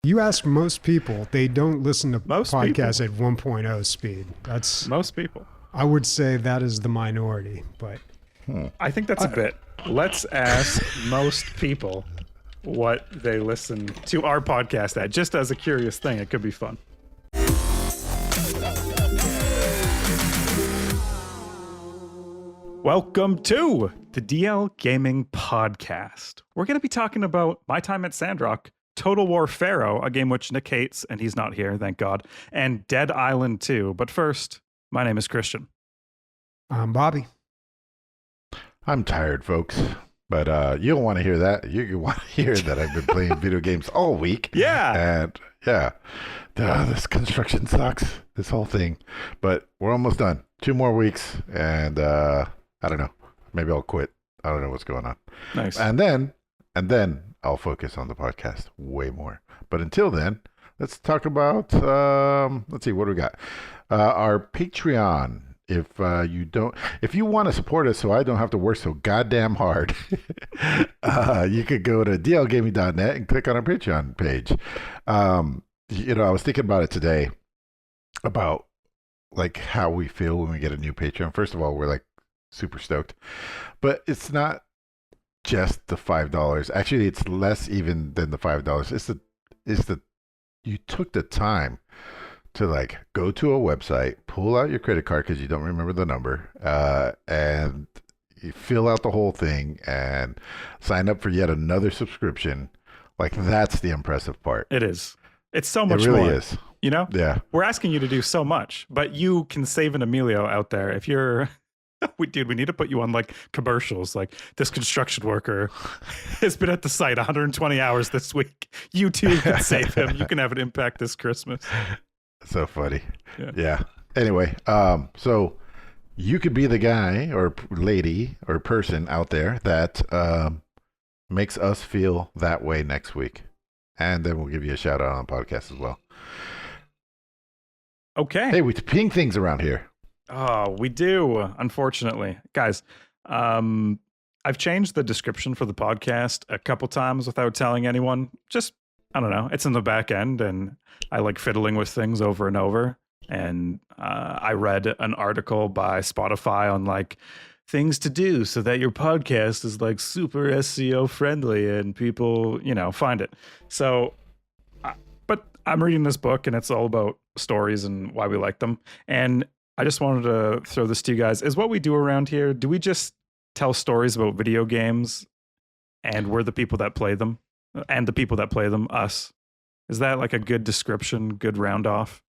You ask most people, they don't listen to Most podcasts people. at 1.0 speed. Most people. I would say that is the minority, but I think that's a bit. Let's ask most people what they listen to our podcast at, just as a curious thing. It could be fun. Welcome to the DL Gaming Podcast. We're going to be talking about my time at Sandrock, Total War PHAROAH, a game which Nick hates, and he's not here, thank God, and Dead Island 2. But first, my name is Christian. I'm Bobby. I'm tired, folks. But you don't want to hear that. You want to hear that I've been playing video games all week. Yeah. And yeah, this construction sucks. This whole thing. But we're almost done. 2 more weeks. And I don't know. Maybe I'll quit. I don't know what's going on. Nice. And then I'll focus on the podcast way more. But until then, let's talk about, let's see, what do we got? Our Patreon. If you want to support us so I don't have to work so goddamn hard, you could go to dlgaming.net and click on our Patreon page. I was thinking about it today about like how we feel when we get a new Patreon. First of all, we're like super stoked, but it's not just the $5. Actually, it's less even than the $5. It's the you took the time to like go to a website, pull out your credit card because you don't remember the number, and you fill out the whole thing and sign up for yet another subscription. Like that's the impressive part. It is. It's so much It really more. is. You know? Yeah. We're asking you to do so much, but you can save an Emilio out there if you're we need to put you on like commercials like this construction worker has been at the site 120 hours this week. You too can save him. You can have an impact this Christmas. So funny. Yeah. Yeah. Anyway, so you could be the guy or lady or person out there that makes us feel that way next week. And then we'll give you a shout out on the podcast as well. Okay. Hey, we ping things around here. Oh, we do, unfortunately. Guys, I've changed the description for the podcast a couple times without telling anyone. Just, I don't know. It's in the back end, and I like fiddling with things over and over. And I read an article by Spotify on like things to do so that your podcast is like super SEO friendly and people, find it. So, but I'm reading this book, and it's all about stories and why we like them. And I just wanted to throw this to you guys. Is what we do around here, do we just tell stories about video games and we're the people that play them and the people that play them, us? Is that like a good description, good round off?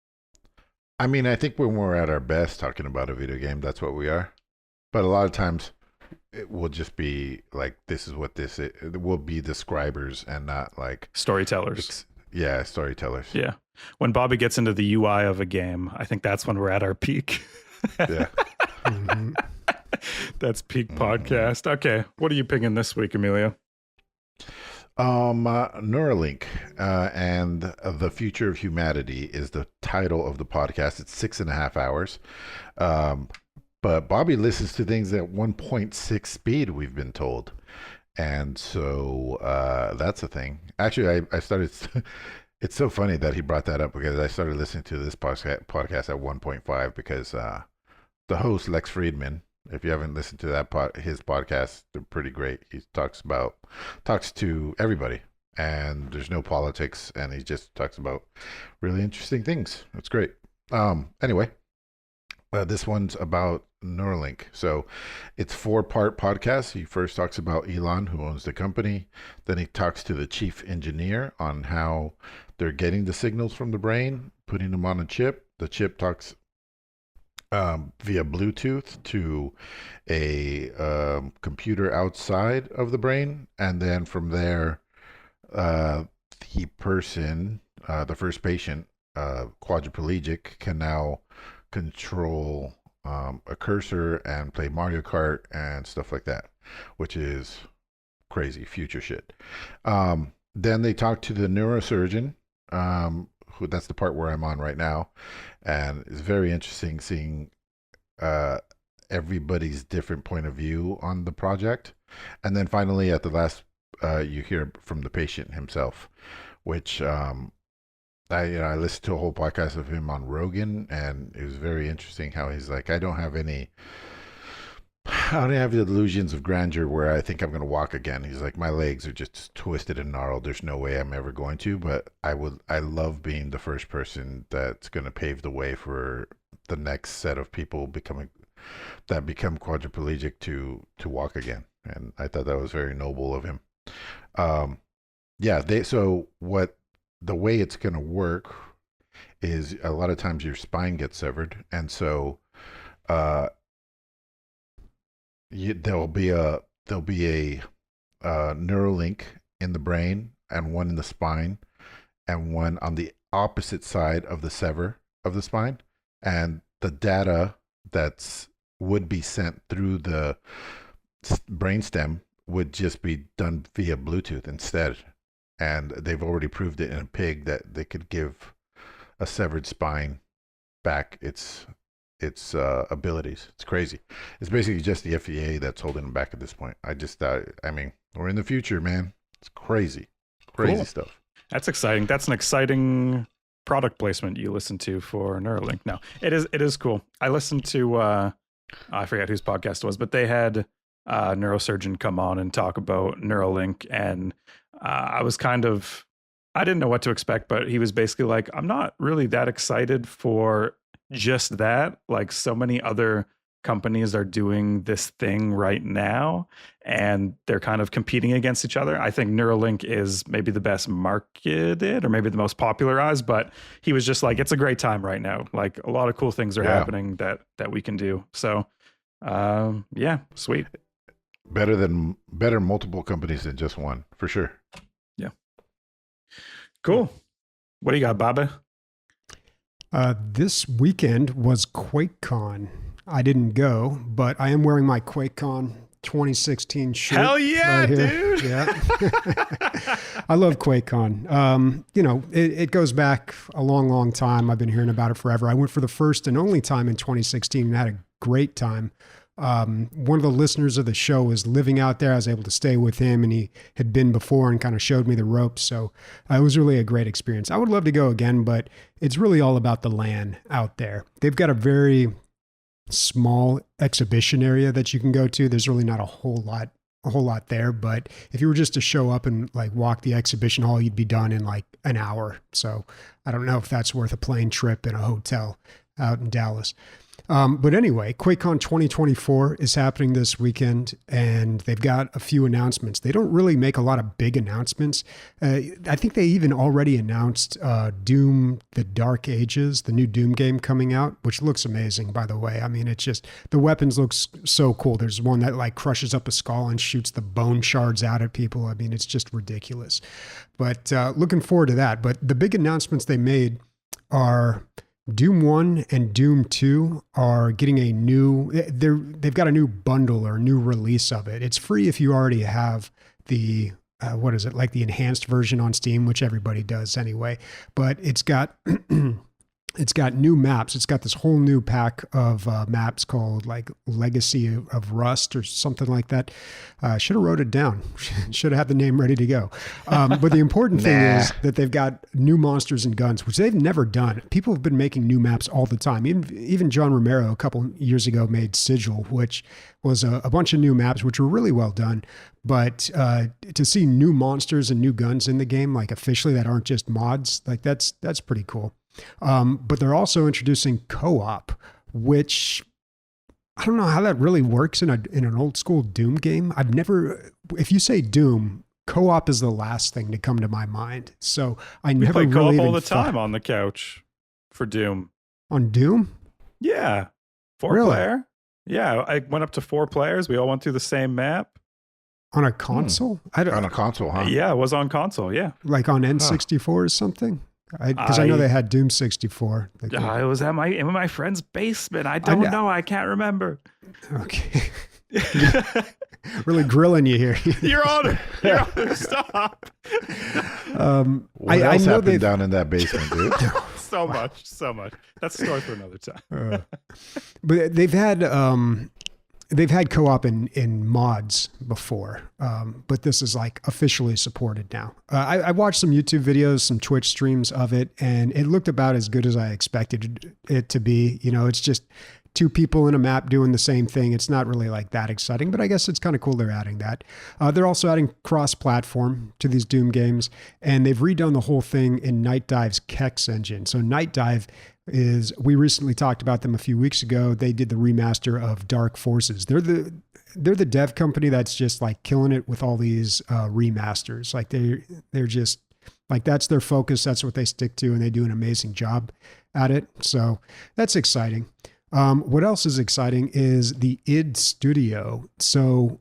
I mean, I think when we're at our best talking about a video game, that's what we are. But a lot of times it will just be like, this is what this is. It will be describers and not like Storytellers. Storytellers. Yeah. When Bobby gets into the UI of a game, I think that's when we're at our peak. Yeah. Mhm. That's peak podcast. Okay. What are you picking this week, Emilio? Neuralink and the Future of Humanity is the title of the podcast. It's 6.5 hours. But Bobby listens to things at 1.6 speed, we've been told. And so that's a thing. Actually, I started... It's so funny that he brought that up because I started listening to this podcast at 1.5 because the host, Lex Friedman, if you haven't listened to his podcast, they're pretty great. He talks to everybody, and there's no politics, and he just talks about really interesting things. It's great. Anyway, this one's about Neuralink. So it's 4-part podcast. He first talks about Elon, who owns the company. Then he talks to the chief engineer on how they're getting the signals from the brain, putting them on a chip. The chip talks via Bluetooth to a computer outside of the brain. And then from there, the first patient, quadriplegic, can now control a cursor and play Mario Kart and stuff like that, which is crazy future shit. Then they talk to the neurosurgeon, who that's the part where I'm on right now, and it's very interesting seeing everybody's different point of view on the project. And then finally, at the last, you hear from the patient himself, which I listened to a whole podcast of him on Rogan, and it was very interesting how he's like, I don't have the illusions of grandeur where I think I'm going to walk again. He's like, my legs are just twisted and gnarled. There's no way I'm ever going to, but I love being the first person that's going to pave the way for the next set of people become quadriplegic to walk again. And I thought that was very noble of him. Yeah, the way it's going to work is a lot of times your spine gets severed, and so there'll be a Neuralink in the brain and one in the spine and one on the opposite side of the sever of the spine, and the data that's would be sent through the brainstem would just be done via Bluetooth instead. And they've already proved it in a pig that they could give a severed spine back its abilities. It's crazy. It's basically just the FDA that's holding them back at this point. I mean, we're in the future, man. It's crazy Cool. stuff. That's exciting. That's an exciting product placement you listen to for Neuralink. No, it is cool. I listened to I forget whose podcast it was, but they had a neurosurgeon come on and talk about Neuralink, and I didn't know what to expect, but he was basically like, I'm not really that excited for just that. Like, so many other companies are doing this thing right now, and they're kind of competing against each other. I think Neuralink is maybe the best marketed or maybe the most popularized, but he was just like, it's a great time right now. Like, a lot of cool things are happening that we can do. So yeah, sweet. Better multiple companies than just one, for sure. Yeah. Cool. What do you got, Baba? This weekend was QuakeCon. I didn't go, but I am wearing my QuakeCon 2016 shirt. Hell yeah, right here. dude. Yeah. I love QuakeCon. It goes back a long, long time. I've been hearing about it forever. I went for the first and only time in 2016 and had a great time. One of the listeners of the show was living out there. I was able to stay with him, and he had been before and kind of showed me the ropes. So it was really a great experience. I would love to go again, but it's really all about the LAN out there. They've got a very small exhibition area that you can go to. There's really not a whole lot there, but if you were just to show up and like walk the exhibition hall, you'd be done in like an hour. So I don't know if that's worth a plane trip in a hotel out in Dallas. But anyway, QuakeCon 2024 is happening this weekend, and they've got a few announcements. They don't really make a lot of big announcements. I think they even already announced Doom: The Dark Ages, the new Doom game coming out, which looks amazing, by the way. I mean, it's just, the weapons look so cool. There's one that like crushes up a skull and shoots the bone shards out at people. I mean, it's just ridiculous. But looking forward to that. But the big announcements they made are Doom 1 and Doom 2 are getting they've got a new bundle or a new release of it. It's free if you already have the, like the enhanced version on Steam, which everybody does anyway. But it's got new maps. It's got this whole new pack of maps called like Legacy of Rust or something like that. Should have wrote it down. Should have had the name ready to go. But the important thing is that they've got new monsters and guns, which they've never done. People have been making new maps all the time. Even John Romero a couple years ago made Sigil, which was a bunch of new maps, which were really well done. But to see new monsters and new guns in the game, like officially that aren't just mods, like that's pretty cool. But they're also introducing co-op, which I don't know how that really works in an old school Doom game. If you say Doom, co-op is the last thing to come to my mind. So I never play really co-op all the time on the couch for Doom. On Doom? Yeah. 4 Really? player. Yeah. I went up to 4 players. We all went through the same map. On a console? On a console, huh? Yeah, it was on console. Yeah. Like on N64 or something? Because I know they had Doom 64. Like, it was in my friend's basement. I don't know. I can't remember. Okay. Really grilling you here. You're on it. Stop. What else happened down in that basement, dude? so much. That's a story for another time. But they've had they've had co-op in mods before, but this is like officially supported now. I watched some YouTube videos, some Twitch streams of it, and it looked about as good as I expected it to be. You know, it's just two people in a map doing the same thing. It's not really like that exciting, but I guess it's kind of cool they're adding that. They're also adding cross-platform to these Doom games, and they've redone the whole thing in Night Dive's Kex engine. So Night Dive we recently talked about them a few weeks ago. They did the remaster of Dark Forces. They're the dev company that's just like killing it with all these remasters. Like they're just like, that's their focus. That's what they stick to, and they do an amazing job at it. So that's exciting. What else is exciting is the id Studio. So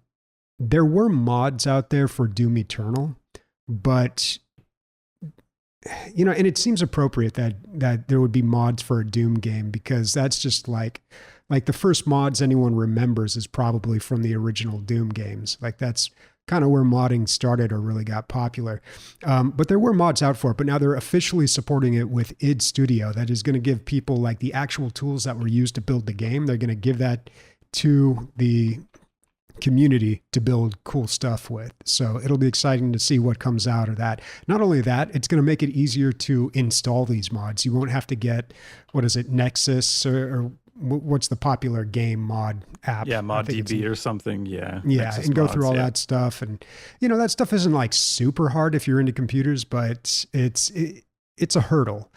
there were mods out there for Doom Eternal, but you know, and it seems appropriate that there would be mods for a Doom game, because that's just like the first mods anyone remembers is probably from the original Doom games. Like that's kind of where modding started or really got popular. But there were mods out for it, but now they're officially supporting it with id Studio. That is going to give people like the actual tools that were used to build the game. They're going to give that to the community to build cool stuff with. So it'll be exciting to see what comes out of that. Not only that, it's going to make it easier to install these mods. You won't have to get, what is it, Nexus or what's the popular game mod app? Yeah, ModDB or something. Yeah. Yeah, Nexus and go mods, through all that stuff. And, you know, that stuff isn't like super hard if you're into computers, but it's a hurdle.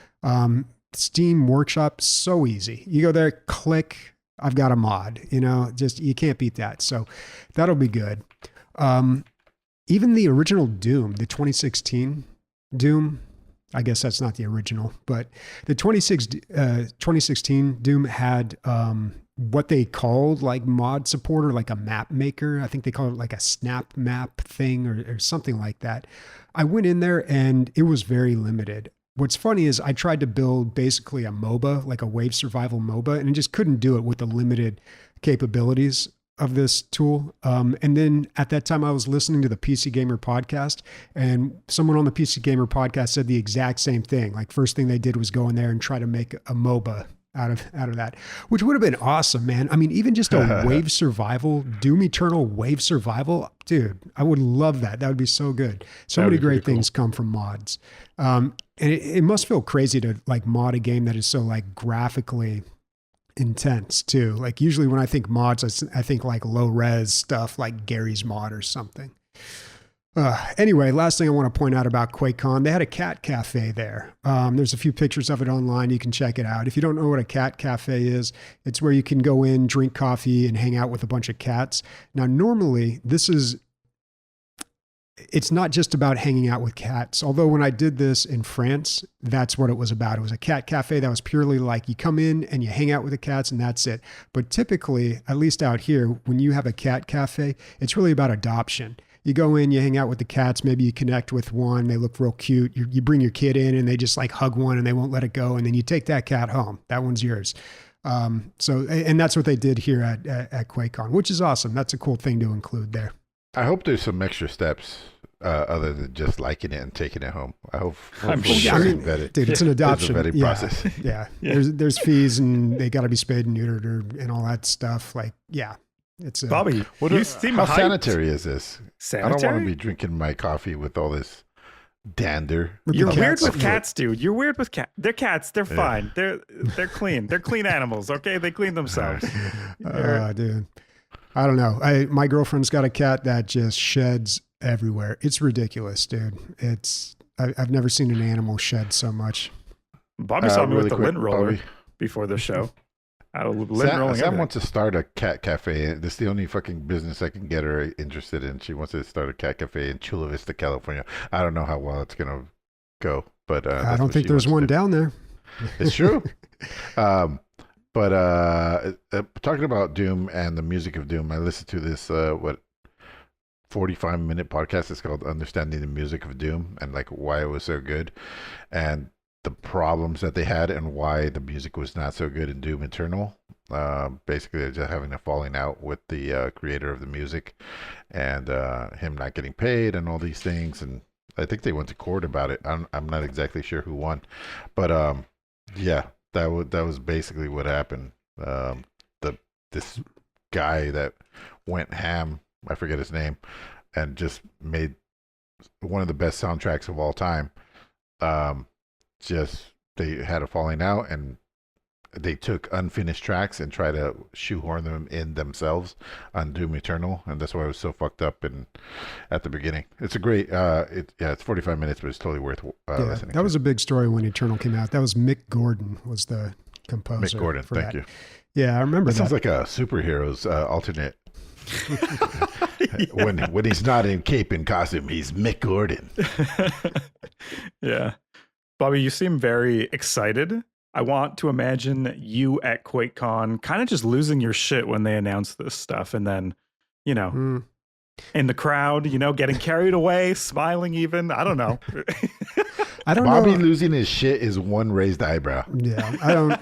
Steam Workshop, so easy. You go there, click, I've got a mod, you know, just, you can't beat that. So that'll be good. Even the original Doom, the 2016 Doom, I guess that's not the original, but the 2016 Doom had what they called like mod support, or like a map maker. I think they call it like a snap map thing or something like that. I went in there and it was very limited. What's funny is I tried to build basically a MOBA, like a wave survival MOBA, and I just couldn't do it with the limited capabilities of this tool. And then at that time I was listening to the PC Gamer podcast, and someone on the PC Gamer podcast said the exact same thing. Like, first thing they did was go in there and try to make a MOBA out of that, which would have been awesome, man. I mean, even just a wave survival, Doom Eternal wave survival, dude, I would love that. That would be so good. So many great things come from mods. And it must feel crazy to like mod a game that is so like graphically intense too. Like usually when I think mods, I think like low res stuff like Gary's Mod or something. Anyway, last thing I want to point out about QuakeCon, they had a cat cafe there. There's a few pictures of it online. You can check it out. If you don't know what a cat cafe is, it's where you can go in, drink coffee, and hang out with a bunch of cats. Now, normally it's not just about hanging out with cats. Although when I did this in France, that's what it was about. It was a cat cafe that was purely like you come in and you hang out with the cats and that's it. But typically, at least out here, when you have a cat cafe, it's really about adoption. You go in, you hang out with the cats, maybe you connect with one, they look real cute. You bring your kid in and they just like hug one and they won't let it go. And then you take that cat home. That one's yours. And that's what they did here at QuakeCon, which is awesome. That's a cool thing to include there. I hope there's some extra steps other than just liking it and taking it home. I'm sure. I mean, dude, it's an adoption. It's a vetting process. Yeah. There's fees and they got to be spayed and neutered and all that stuff. Like, yeah. It's Bobby, how sanitary is this? Sanitary? I don't want to be drinking my coffee with all this dander. You're weird with cats, dude. You're weird with cats. They're cats. They're fine. They're clean. They're clean animals. Okay, they clean themselves. Dude, I don't know. My girlfriend's got a cat that just sheds everywhere. It's ridiculous, dude. I've never seen an animal shed so much. Bobby saw me with the lint roller before the show. Sam wants to start a cat cafe. This is the only fucking business I can get her interested in. She wants to start a cat cafe in Chula Vista, California. I don't know how well it's gonna go, but I don't think there's one down there. It's true. But talking about Doom and the music of Doom, I listened to this 45-minute podcast. It's called "Understanding the Music of Doom" and like why it was so good, and the problems that they had and why the music was not so good in Doom Eternal. Basically, they're just having a falling out with the creator of the music and him not getting paid and all these things. And I think they went to court about it. I'm not exactly sure who won, but yeah, that was basically what happened. This guy that went ham. I forget his name, and just made one of the best soundtracks of all time. Just they had a falling out, and they took unfinished tracks and tried to shoehorn them in themselves on Doom Eternal, and that's why I was so fucked up at the beginning. It's a great it's 45 minutes, but it's totally worth listening. That was a big story when Eternal came out. That was Mick Gordon was the composer. Mick Gordon, for thank that. you. Yeah, I remember that. Sounds like a superhero's alternate. When he's not in cape and costume, he's Mick Gordon. Yeah. Bobby, you seem very excited. I want to imagine you at QuakeCon kind of just losing your shit when they announce this stuff, and then, in the crowd, getting carried away, smiling even. I don't know. I don't Bobby know. losing his shit is one raised eyebrow. Yeah, I don't.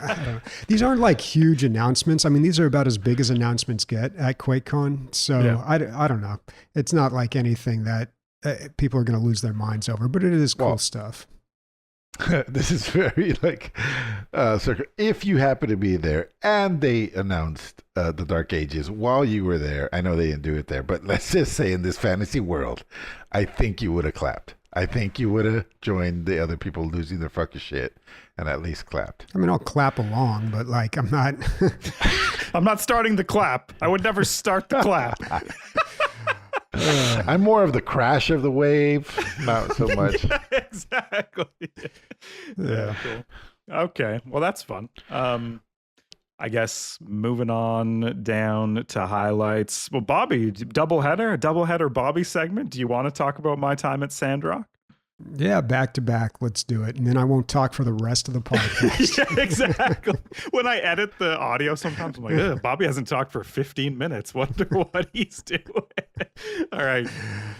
These aren't like huge announcements. I mean, these are about as big as announcements get at QuakeCon. So Yeah. I don't know. It's not like anything that people are going to lose their minds over, but it is cool stuff. This is very if you happen to be there and they announced the Dark Ages while you were there, I know they didn't do it there, but let's just say in this fantasy world, I think you would have clapped. I think you would have joined the other people losing their fucking shit and at least clapped. I mean, I'll clap along, but like I'm not. I'm not starting the clap. I would never start the clap. I'm more of the crash of the wave, not so much. Yeah, exactly. Yeah, cool. Okay, well that's fun. I guess moving on down to highlights. Well, Bobby, double header Bobby segment. Do you want to talk about my time at Sandrock? Yeah, back to back. Let's do it. And then I won't talk for the rest of the podcast. Yeah, exactly. When I edit the audio, sometimes I'm like, ugh, Bobby hasn't talked for 15 minutes. Wonder what he's doing. All right,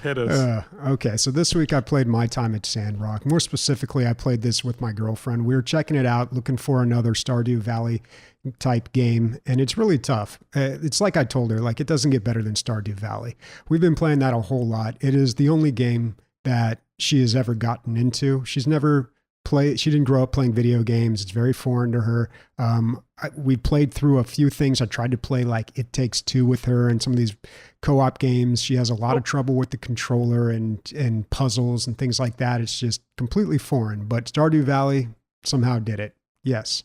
hit us. Okay, so this week I played My Time at Sandrock. More specifically, I played this with my girlfriend. We were checking it out, looking for another Stardew Valley type game, and it's really tough. It's like I told her, like it doesn't get better than Stardew Valley. We've been playing that a whole lot. It is the only game that she has ever gotten into. She's never played, she didn't grow up playing video games. It's very foreign to her. We played through a few things. I tried to play like It Takes Two with her and some of these co-op games. She has a lot of trouble with the controller and puzzles and things like that. It's just completely foreign, but Stardew Valley somehow did it. Yes.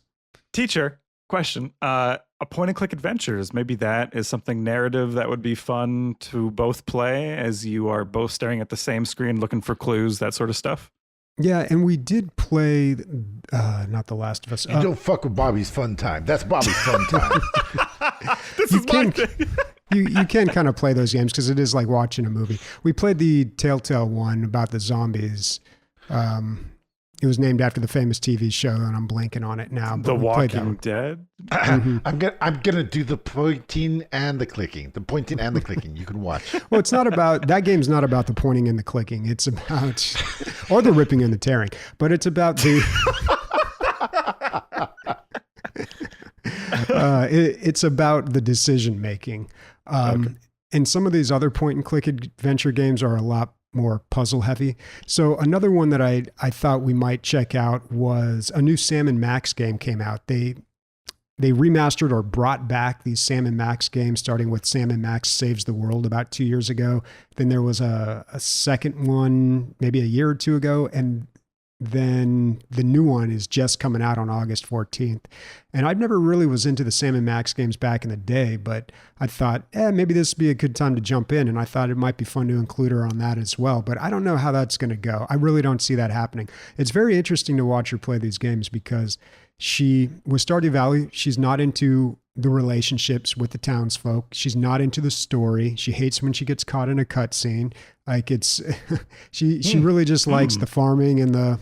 Teacher, question. A point and click adventures. Maybe that is something narrative that would be fun to both play as you are both staring at the same screen looking for clues, that sort of stuff. Yeah, and we did play not The Last of Us. You don't fuck with Bobby's fun time. That's Bobby's fun time. This is my thing. You can kind of play those games because it is like watching a movie. We played the Telltale one about the zombies. It was named after the famous TV show, and I'm blanking on it now. The Walking Dead? I'm gonna do the pointing and the clicking. The pointing and the clicking. You can watch. Well, it's not about that game's not about the pointing and the clicking. It's about or the ripping and the tearing, but it's about the. It's about the decision making. And some of these other point and click adventure games are a lot more puzzle heavy. So another one that I thought we might check out was a new Sam & Max game came out. They remastered or brought back these Sam & Max games, starting with Sam & Max Saves the World about 2 years ago. Then there was a second one maybe a year or two ago, and then the new one is just coming out on August 14th. And I never really was into the Sam & Max games back in the day, but I thought, maybe this would be a good time to jump in. And I thought it might be fun to include her on that as well. But I don't know how that's going to go. I really don't see that happening. It's very interesting to watch her play these games because with Stardew Valley, she's not into the relationships with the townsfolk. She's not into the story. She hates when she gets caught in a cutscene. Like it's, she really just likes the farming and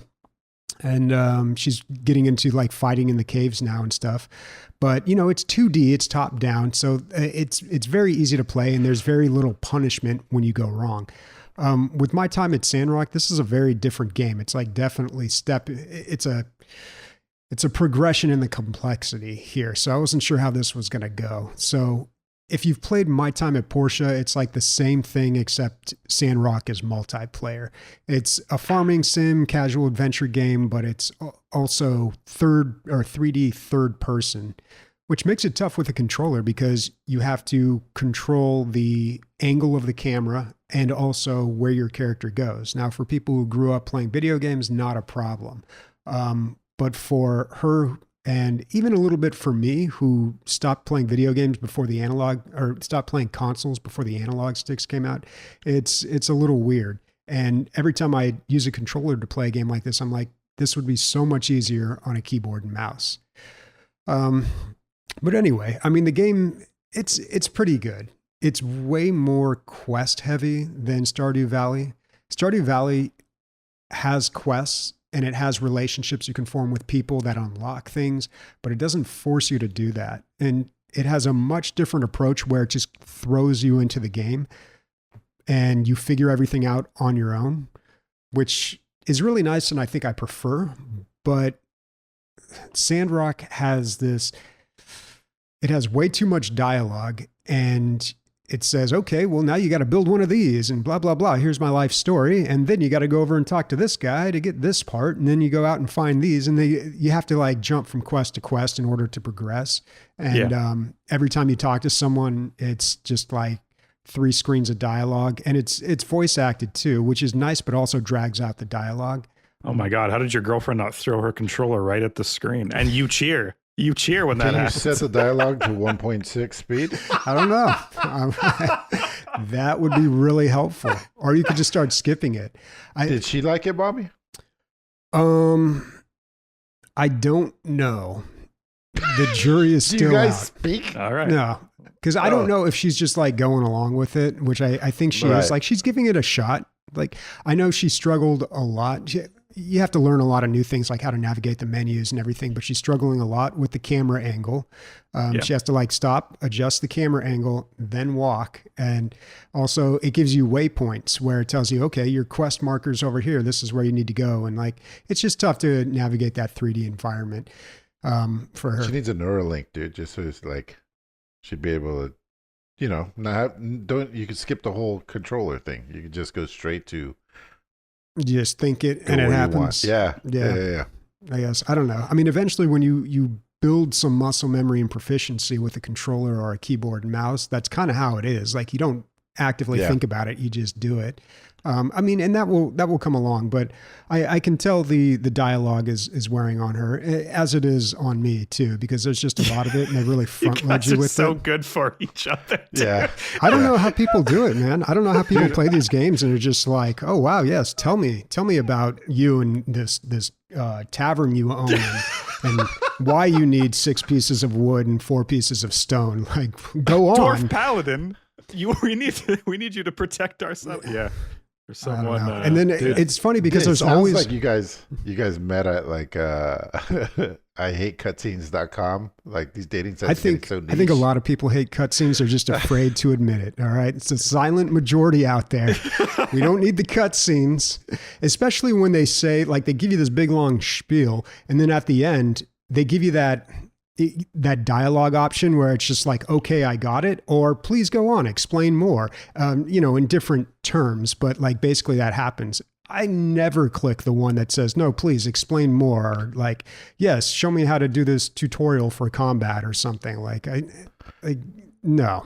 she's getting into like fighting in the caves now and stuff. But it's 2D, it's top down, so it's very easy to play, and there's very little punishment when you go wrong. With My Time at Sandrock, this is a very different game. It's like definitely it's a progression in the complexity here. So I wasn't sure how this was going to go. So if you've played My Time at Portia, it's like the same thing, except Sandrock is multiplayer. It's a farming sim, casual adventure game, but it's also 3D third person, which makes it tough with a controller because you have to control the angle of the camera and also where your character goes. Now, for people who grew up playing video games, not a problem. But for her, and even a little bit for me, who stopped playing video games before the analog, or stopped playing consoles before the analog sticks came out, it's a little weird. And every time I use a controller to play a game like this, I'm like, this would be so much easier on a keyboard and mouse. But anyway, I mean, the game, it's pretty good. It's way more quest heavy than Stardew Valley. Stardew Valley has quests and it has relationships you can form with people that unlock things, but it doesn't force you to do that. And it has a much different approach where it just throws you into the game and you figure everything out on your own, which is really nice and I think I prefer. But Sandrock has this, it has way too much dialogue and it says, okay, well, now you got to build one of these and blah, blah, blah. Here's my life story. And then you got to go over and talk to this guy to get this part. And then you go out and find these. And you have to like jump from quest to quest in order to progress. And every time you talk to someone, it's just like 3 screens of dialogue. And it's voice acted too, which is nice, but also drags out the dialogue. Oh my God. How did your girlfriend not throw her controller right at the screen? And you cheer. You cheer when that happens. Can you set the dialogue to 1.6 speed? I don't know. That would be really helpful. Or you could just start skipping it. Did she like it, Bobby? I don't know. The jury is still Do you guys out. speak? All right. No, because I don't know if she's just like going along with it, which I think she is. Like she's giving it a shot. Like I know she struggled a lot. You have to learn a lot of new things, like how to navigate the menus and everything, but she's struggling a lot with the camera angle. She has to like stop, adjust the camera angle, then walk. And also it gives you waypoints where it tells you, okay, your quest marker's over here. This is where you need to go. And like, it's just tough to navigate that 3D environment for her. She needs a Neuralink, dude, just so it's like, she'd be able to, you know, you could skip the whole controller thing. You could just go straight to, you just think it and it happens. Yeah. I guess. I don't know. I mean, eventually when you build some muscle memory and proficiency with a controller or a keyboard and mouse, that's kind of how it is. Like you don't actively think about it. You just do it. I mean, and that will come along, but I can tell the dialogue is wearing on her as it is on me too, because there's just a lot of it and they really front load you with it. So good for each other. Too. Yeah. I don't know how people do it, man. I don't know how people play these games and are just like, oh wow, yes, tell me about you and this tavern you own and why you need 6 pieces of wood and 4 pieces of stone. Like, go on. Dwarf Paladin, we need you to protect ourselves. Yeah. Or someone. And then it's funny because there's always like you guys met at like I hate cutscenes.com, like these dating sites. I think a lot of people hate cutscenes. They're just afraid to admit it. All right. It's a silent majority out there. We don't need the cutscenes, especially when they say, like, they give you this big long spiel. And then at the end, they give you that dialogue option where it's just like, okay, I got it. Or please go on, explain more, in different terms. But like, basically that happens. I never click the one that says, no, please explain more. Or like, yes, show me how to do this tutorial for combat or something. Like, no.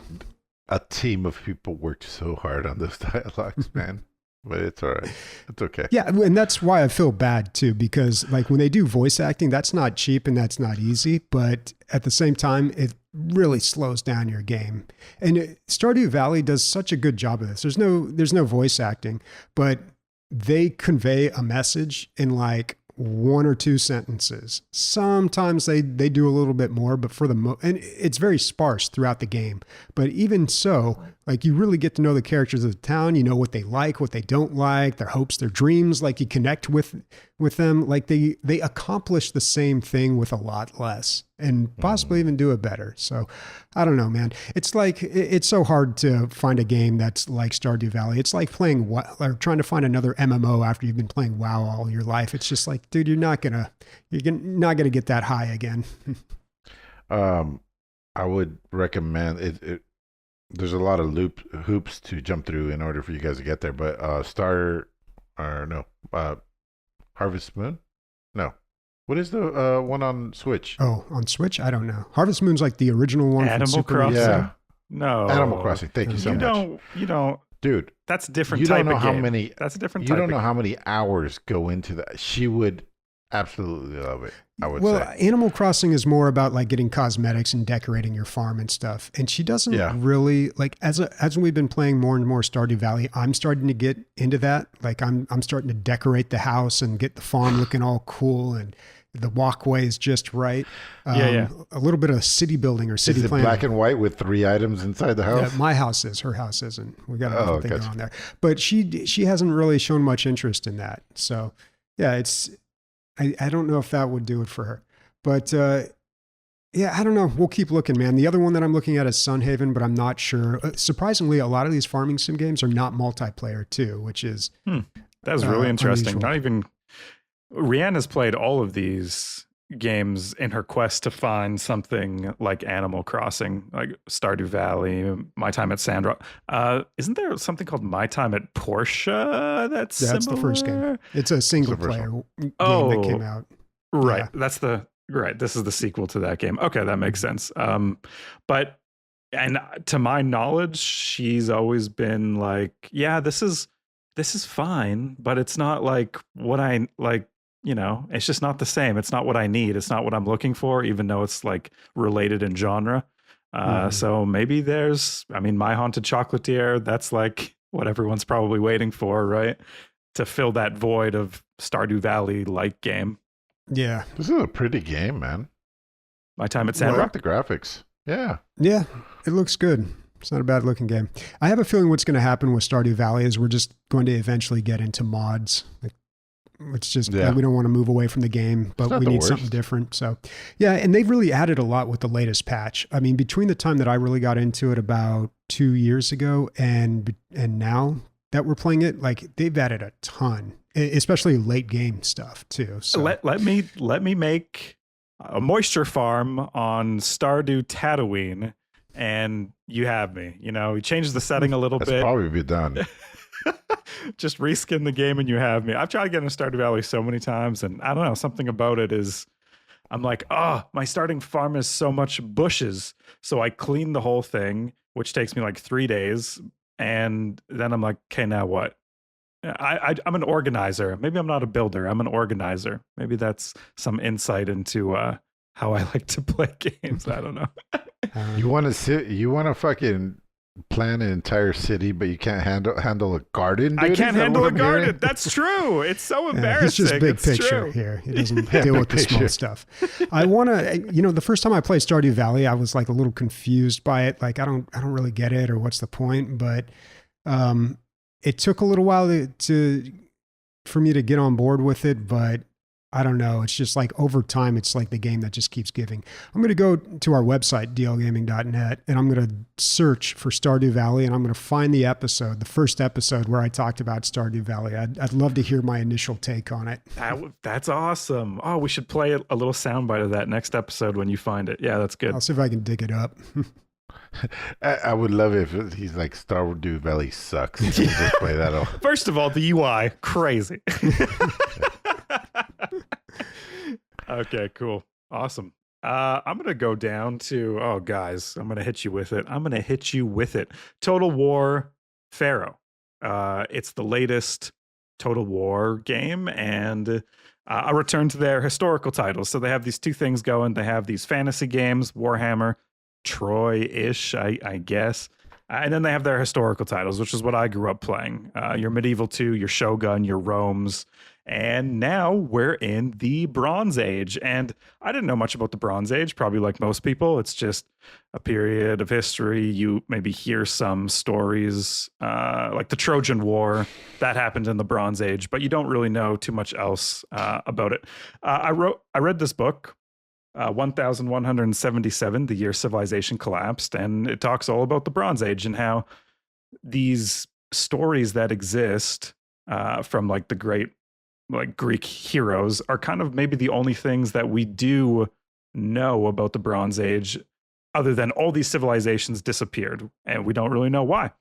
A team of people worked so hard on those dialogues, man. But it's all right. It's okay. Yeah, and that's why I feel bad too, because like when they do voice acting, that's not cheap and that's not easy. But at the same time, it really slows down your game. And Stardew Valley does such a good job of this. There's no voice acting, but they convey a message in like 1 or 2 sentences. Sometimes they do a little bit more, but and it's very sparse throughout the game. But even so, like you really get to know the characters of the town. You know what they like, what they don't like, their hopes, their dreams. Like you connect with them. Like they accomplish the same thing with a lot less and possibly even do it better. So I don't know, man. It's like, it's so hard to find a game that's like Stardew Valley. It's like playing or trying to find another MMO after you've been playing WoW all your life. It's just like, dude, you're not gonna get that high again. I would recommend it. There's a lot of hoops to jump through in order for you guys to get there, but Harvest Moon? No. What is the one on Switch? Oh, on Switch? I don't know. Harvest Moon's like the original one from Animal Super Crossing. Nintendo. Yeah, No. Animal Crossing. Thank you so You much, don't. dude. That's a different You type don't know of how game. many. That's a different You type don't know of how many hours go into that. She would absolutely love it. I would Well, say. Animal Crossing is more about like getting cosmetics and decorating your farm and stuff. And she doesn't Yeah. really like as we've been playing more and more Stardew Valley, I'm starting to get into that. Like I'm starting to decorate the house and get the farm looking all cool and the walkway is just right. Yeah. A little bit of city building or city Is it planning. black and white with 3 items inside the Yeah, house? my house is. Her house isn't. We got another thing gotcha. going on there. But she hasn't really shown much interest in that. So yeah, I don't know if that would do it for her. But yeah, I don't know. We'll keep looking, man. The other one that I'm looking at is Sunhaven, but I'm not sure. Surprisingly, a lot of these farming sim games are not multiplayer too, which is That was really interesting. unusual. Not even Rihanna's played all of these games in her quest to find something like Animal Crossing, like Stardew Valley, My Time at Sandrock. Isn't there something called My Time at Portia that's That's the first game. similar? It's a single It's the first player game Oh. that came out. Right. Yeah. Right. This is the sequel to that game. Okay, that makes sense. But and to my knowledge, she's always been like, yeah, this is fine, but it's not like what I like, it's just not the same. It's not what I need. It's not what I'm looking for, even though it's like related in genre. So maybe My Haunted Chocolatier, that's like what everyone's probably waiting for, right? To fill that void of Stardew Valley like game. Yeah. This is a pretty game, man. My Time at I like Sandrock. the graphics. Yeah. Yeah, it looks good. It's not a bad looking game. I have a feeling what's going to happen with Stardew Valley is we're just going to eventually get into mods. It's just Yeah. we don't want to move away from the game, but not we the need worst. something different. So, yeah, and they've really added a lot with the latest patch. I mean, between the time that I really got into it about 2 years ago and now that we're playing it, like they've added a ton, especially late game stuff too. So Let me make a moisture farm on Stardew Tatooine, and you have me. You change the setting a little That's bit. probably be done. Just reskin the game and you have me. I've tried getting Stardew Valley so many times, and I don't know, something about it is I'm like, my starting farm is so much bushes. So I clean the whole thing, which takes me like 3 days. And then I'm like, okay, now what? I'm an organizer. Maybe I'm not a builder. I'm an organizer. Maybe that's some insight into how I like to play games. I don't know. You want to sit? You want to fucking plan an entire city, but you can't handle a garden. Dude? I Is can't that handle what a I'm garden. hearing? That's true. It's so He's embarrassing. just big It's picture true. here. He doesn't Yeah, deal big with the small picture. stuff. I want to, the first time I played Stardew Valley, I was like a little confused by it. Like I don't really get it, or what's the point? But it took a little while for me to get on board with it. But I don't know. It's just like over time, it's like the game that just keeps giving. I'm going to go to our website, dlgaming.net, and I'm going to search for Stardew Valley, and I'm going to find the first episode where I talked about Stardew Valley. I'd love to hear my initial take on it. That's awesome. Oh, we should play a little soundbite of that next episode when you find it. Yeah, that's good. I'll see if I can dig it up. I would love it if he's like Stardew Valley sucks. And we just play that off. First of all, the UI, crazy. Okay, cool. Awesome. I'm going to go down to, guys, I'm going to hit you with it. Total War PHARAOH. It's the latest Total War game, and a return to their historical titles. So they have these two things going. They have these fantasy games, Warhammer, Troy-ish, I guess. And then they have their historical titles, which is what I grew up playing. Your Medieval 2, your Shogun, your Romes. And now we're in the Bronze Age. And I didn't know much about the Bronze Age, probably like most people. It's just a period of history. You maybe hear some stories like the Trojan War that happened in the Bronze Age, but you don't really know too much else about it. I read this book, 1177, the year civilization collapsed, and it talks all about the Bronze Age and how these stories that exist from like the great Greek heroes are kind of maybe the only things that we do know about the Bronze Age, other than all these civilizations disappeared and we don't really know why.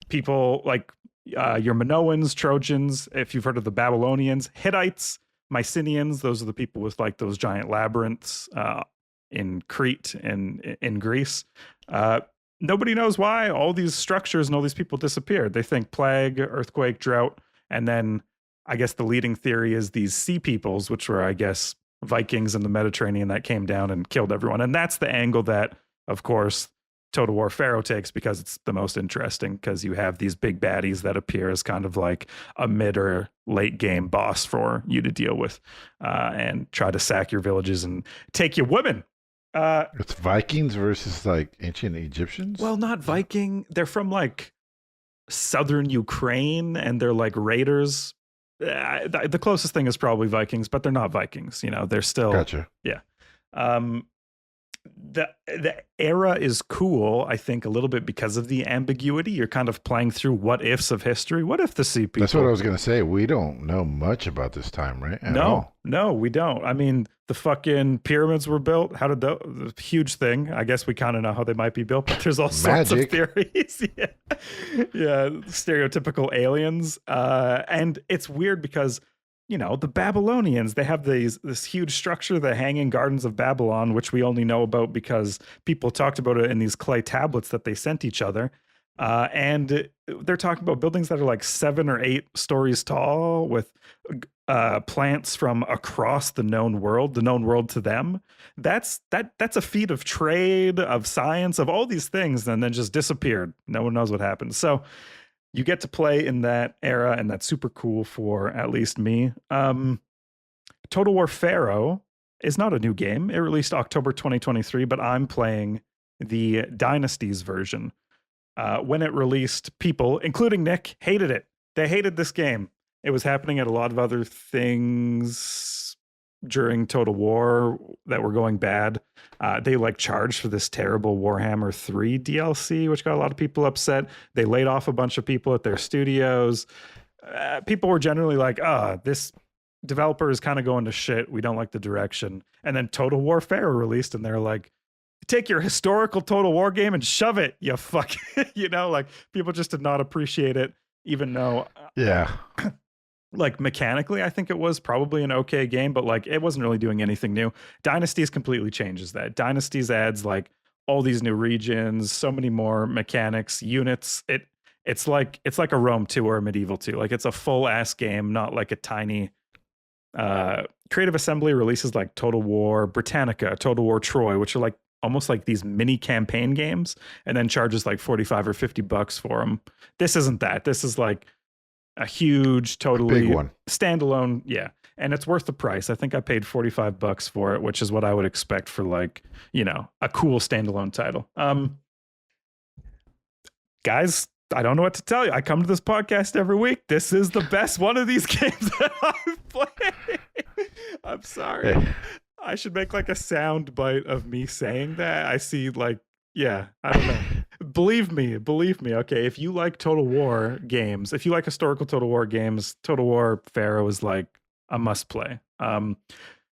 People like your Minoans, Trojans, if you've heard of the Babylonians, Hittites, Mycenaeans, those are the people with like those giant labyrinths in Crete and in Greece. Nobody knows why all these structures and all these people disappeared. They think plague, earthquake, drought, and then I guess the leading theory is these sea peoples, which were, I guess, Vikings in the Mediterranean that came down and killed everyone. And that's the angle that, of course, Total War PHAROAH takes, because it's the most interesting, because you have these big baddies that appear as kind of like a mid or late game boss for you to deal with and try to sack your villages and take your women. It's Vikings versus like ancient Egyptians. Well, not Viking. They're from like southern Ukraine, and they're like raiders. The closest thing is probably Vikings, but they're not Vikings. You know, they're still. Gotcha. Yeah. The era is cool, I think, a little bit because of the ambiguity. You're kind of playing through what ifs of history. What if the sea people? That's what I was going to say. We don't know much about this time, right? At all. No, we don't. I mean, the fucking pyramids were built. How did the huge thing? I guess we kind of know how they might be built, but there's all sorts of theories. yeah, stereotypical aliens. And it's weird because, you know, the Babylonians, they have this huge structure, the Hanging Gardens of Babylon, which we only know about because people talked about it in these clay tablets that they sent each other. And they're talking about buildings that are like 7 or 8 stories tall with plants from across the known world to them. That's a feat of trade, of science, of all these things, and then just disappeared. No one knows what happened. So you get to play in that era, and that's super cool for at least me. Total War PHAROAH is not a new game. It released October 2023, but I'm playing the Dynasties version. When it released, people, including Nick, hated it. They hated this game. It was happening at a lot of other things during Total War that were going bad. They like charged for this terrible Warhammer 3 DLC, which got a lot of people upset. They laid off a bunch of people at their studios. People were generally like, this developer is kind of going to shit. We don't like the direction. And then Total War PHAROAH released, and they're like, take your historical Total War game and shove it, you fuck. You know, like people just did not appreciate it, even though like mechanically I think it was probably an okay game, but like it wasn't really doing anything new. Dynasties completely changes that. Dynasties adds like all these new regions, so many more mechanics, units. It's like a Rome 2 or a Medieval 2. Like it's a full ass game, not like a tiny Creative Assembly releases like Total War Britannica, Total War Troy, which are like almost like these mini campaign games, and then charges like $45 or $50 for them. This isn't that. This is like a huge, totally big one. Standalone. Yeah. And it's worth the price. I think I paid $45 for it, which is what I would expect for like, you know, a cool standalone title. Guys, I don't know what to tell you. I come to this podcast every week. This is the best one of these games that I've played. I'm sorry. Hey. I should make like a sound bite of me saying that. I see like, yeah, I don't know. Believe me. Okay. If you like Total War games, if you like historical Total War games, Total War PHAROAH is like a must play.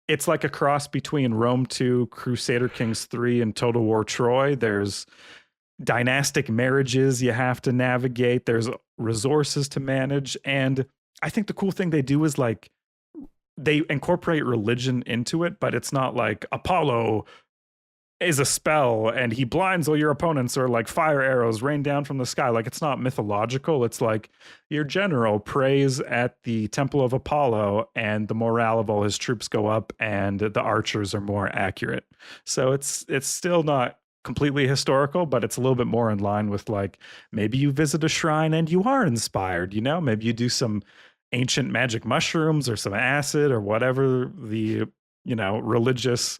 It's like a cross between Rome 2, Crusader Kings 3, and Total War Troy. There's dynastic marriages you have to navigate. There's resources to manage. And I think the cool thing they do is like, they incorporate religion into it, but it's not like Apollo is a spell and he blinds all your opponents, or like fire arrows rain down from the sky. Like it's not mythological. It's like your general prays at the temple of Apollo and the morale of all his troops go up and the archers are more accurate. So it's still not completely historical, but it's a little bit more in line with like, maybe you visit a shrine and you are inspired, you know, maybe you do some ancient magic mushrooms or some acid or whatever the, you know, religious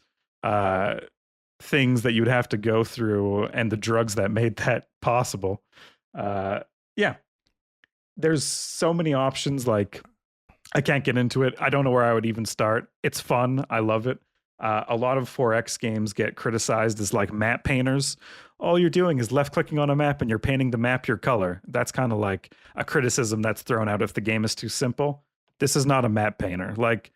things that you'd have to go through and the drugs that made that possible. Yeah, there's so many options. Like I can't get into it. I don't know where I would even start. It's fun. I love it. A lot of 4X games get criticized as like map painters. All you're doing is left clicking on a map and you're painting the map your color. That's kind of like a criticism that's thrown out if the game is too simple. This is not a map painter. Like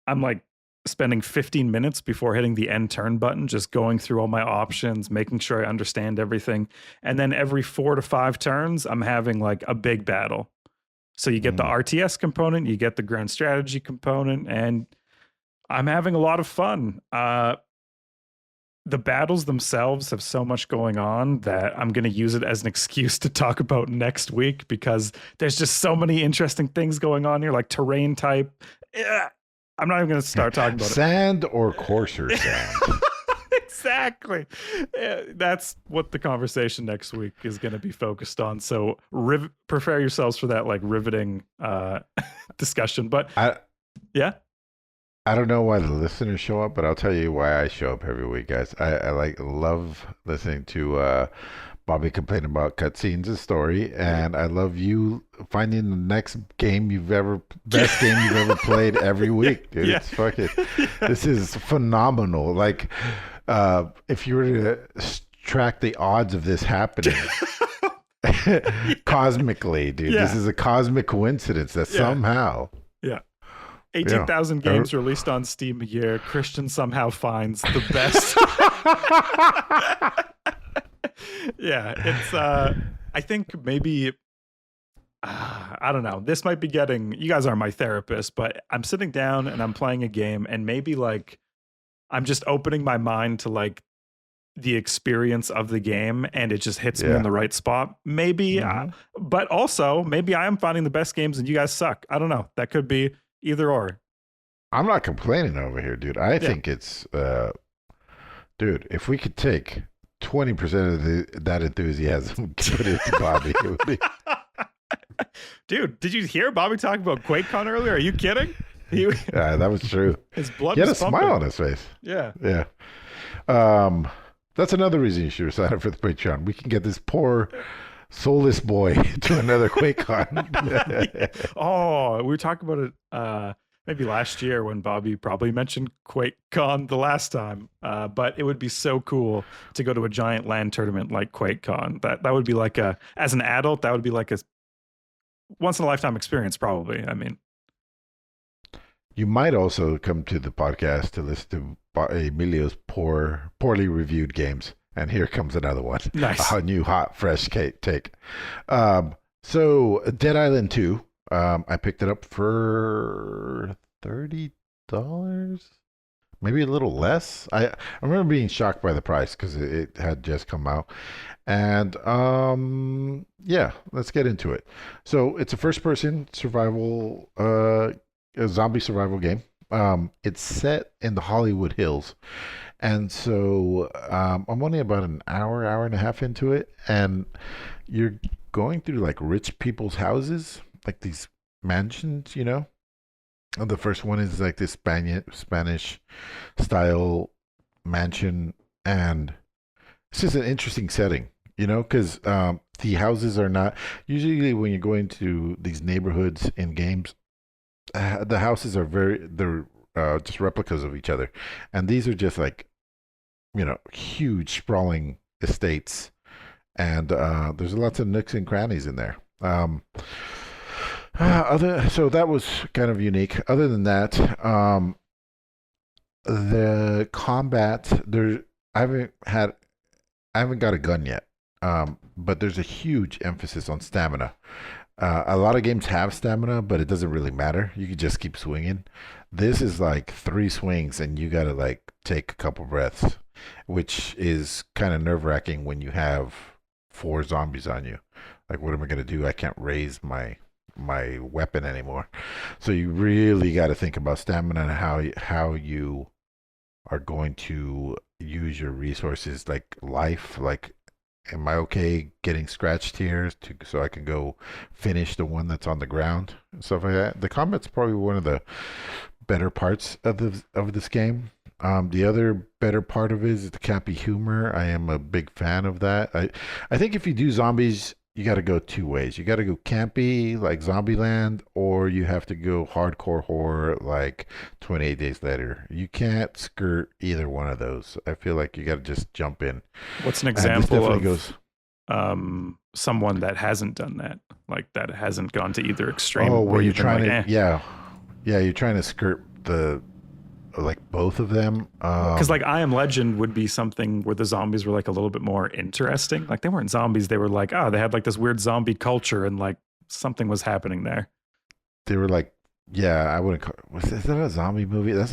I'm like spending 15 minutes before hitting the end turn button, just going through all my options, making sure I understand everything. And then every 4 to 5 turns, I'm having like a big battle. So you get the RTS component, you get the grand strategy component, and I'm having a lot of fun. The battles themselves have so much going on that I'm going to use it as an excuse to talk about next week, because there's just so many interesting things going on here, like terrain type. I'm not even going to start talking about sand or coarser sand. Exactly. That's what the conversation next week is going to be focused on. So prepare yourselves for that, like, riveting discussion. But yeah. I don't know why the listeners show up, but I'll tell you why I show up every week, guys. I love listening to Bobby complain about cutscenes and story, and I love you finding the next best game you've ever played every week, dude. Yeah. It's fucking, this is phenomenal. Like, if you were to track the odds of this happening cosmically, dude, this is a cosmic coincidence that somehow. Yeah. 18,000 games released on Steam a year. Christian somehow finds the best. Yeah, it's I think maybe I don't know. This might be getting, you guys are my therapist, but I'm sitting down and I'm playing a game, and maybe like I'm just opening my mind to like the experience of the game, and it just hits me in the right spot. Maybe but also maybe I am finding the best games and you guys suck. I don't know. That could be either or. I'm not complaining over here, dude. I think it's dude, if we could take 20% of that enthusiasm and put it to Bobby, it would be... Dude, did you hear Bobby talk about QuakeCon earlier? Are you kidding? Yeah, that was true. His blood he had was a pumping. Smile on his face. Yeah. That's another reason you should sign up for the Patreon. We can get this poor soulless boy to another QuakeCon. Oh, we were talking about it maybe last year when Bobby probably mentioned QuakeCon the last time. But it would be so cool to go to a giant LAN tournament like QuakeCon. That would be like as an adult, that would be like a once in a lifetime experience, probably. I mean, you might also come to the podcast to listen to Emilio's poorly reviewed games. And here comes another one. Nice. A new, hot, fresh take. So Dead Island 2, I picked it up for $30, maybe a little less. I remember being shocked by the price because it had just come out. And yeah, let's get into it. So it's a first-person survival, a zombie survival game. It's set in the Hollywood Hills. And so I'm only about an hour and a half into it, and you're going through like rich people's houses, like these mansions, you know. And the first one is like this Spanish style mansion, and it's just an interesting setting, you know, because the houses are not usually when you go into these neighborhoods in games, the houses are they're just replicas of each other, and these are just like, you know, huge sprawling estates, and there's lots of nooks and crannies in there. So that was kind of unique. Other than that, the combat I haven't got a gun yet, but there's a huge emphasis on stamina. A lot of games have stamina, but it doesn't really matter. You can just keep swinging. This is like 3 swings and you gotta like take a couple breaths, which is kind of nerve-wracking when you have 4 zombies on you. Like, what am I gonna do? I can't raise my weapon anymore. So you really got to think about stamina and how you are going to use your resources, like life. Like, am I okay getting scratched here so I can go finish the one that's on the ground and stuff like that? The combat's probably one of the better parts of this game. The other better part of it is the campy humor. I am a big fan of that. I think if you do zombies, you got to go 2 ways. You got to go campy like Zombieland, or you have to go hardcore horror like 28 Days Later. You can't skirt either one of those. I feel like you got to just jump in. What's an example of someone that hasn't done that, like that hasn't gone to either extreme? Oh, where you're trying to, yeah, you're trying to skirt like both of them, because like I Am Legend would be something where the zombies were like a little bit more interesting. Like, they weren't zombies, they were like, they had like this weird zombie culture, and like something was happening there. They were like, yeah, I wouldn't call is that a zombie movie? It's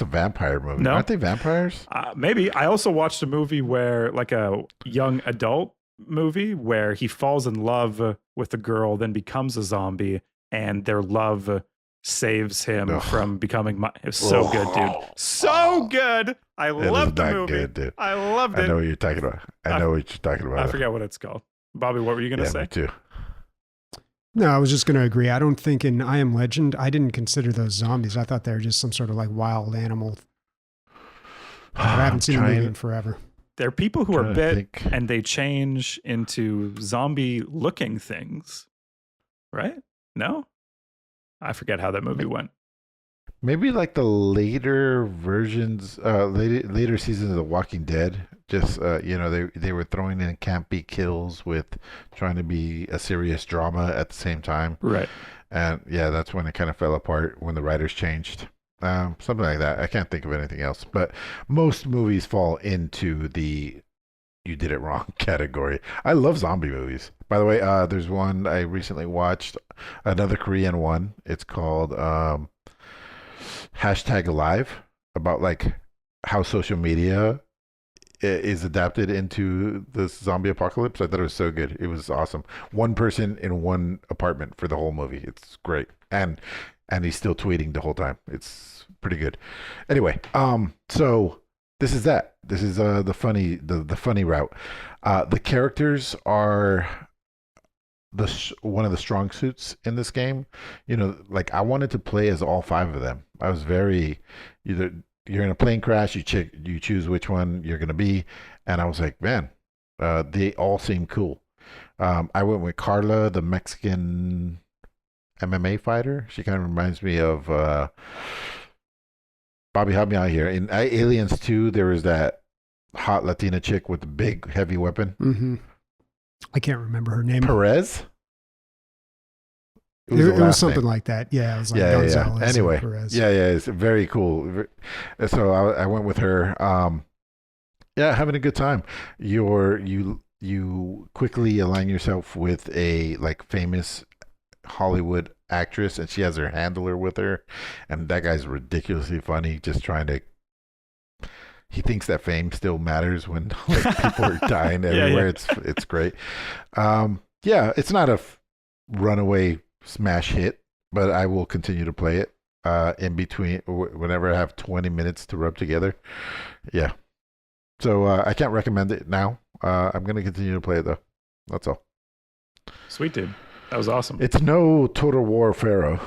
a vampire movie. No. Aren't they vampires? Maybe. I also watched a movie where, like a young adult movie, where he falls in love with a girl, then becomes a zombie, and their love saves him from becoming. It's so good, dude. So good. I love the movie. Good, dude. I loved it. I know what you're talking about. I know what you're talking about. I forget what it's called. Bobby, what were you going to say? Me too. No, I was just going to agree. I don't think in I Am Legend, I didn't consider those zombies. I thought they were just some sort of like wild animal. But I haven't seen the movie in forever. They're people who are bit and they change into zombie looking things, right? No? I forget how that movie went. Maybe like the later versions, later seasons of The Walking Dead. Just they were throwing in campy kills with trying to be a serious drama at the same time. Right. And yeah, that's when it kind of fell apart when the writers changed. Something like that. I can't think of anything else. But most movies fall into the "you did it wrong" category. I love zombie movies. By the way, there's one I recently watched, another Korean one. It's called #Alive, about like how social media is adapted into this zombie apocalypse. I thought it was so good. It was awesome. One person in one apartment for the whole movie. It's great. And he's still tweeting the whole time. It's pretty good. Anyway, so this is that. This is the funny route. The characters are one of the strong suits in this game. Like I wanted to play as all 5 of them. I was very either you're in a plane crash, you choose which one you're going to be. And I was like, man, they all seem cool. I went with Carla, the Mexican MMA fighter. She kind of reminds me of Bobby, help me out here. In Aliens 2, there was that hot Latina chick with the big, heavy weapon. Mm-hmm. I can't remember her name. Perez? It was something like that. Yeah, it was like Gonzalez. Yeah. Anyway, Perez. yeah, it's very cool. So I went with her. Having a good time. You quickly align yourself with a like famous Hollywood actress, and she has her handler with her, and that guy's ridiculously funny. Just trying to. He thinks that fame still matters when like people are dying everywhere. Yeah. It's great. It's not a runaway smash hit, but I will continue to play it in between whenever I have 20 minutes to rub together. Yeah. So I can't recommend it now. I'm going to continue to play it though. That's all. Sweet, dude. That was awesome. It's no Total War PHARAOH,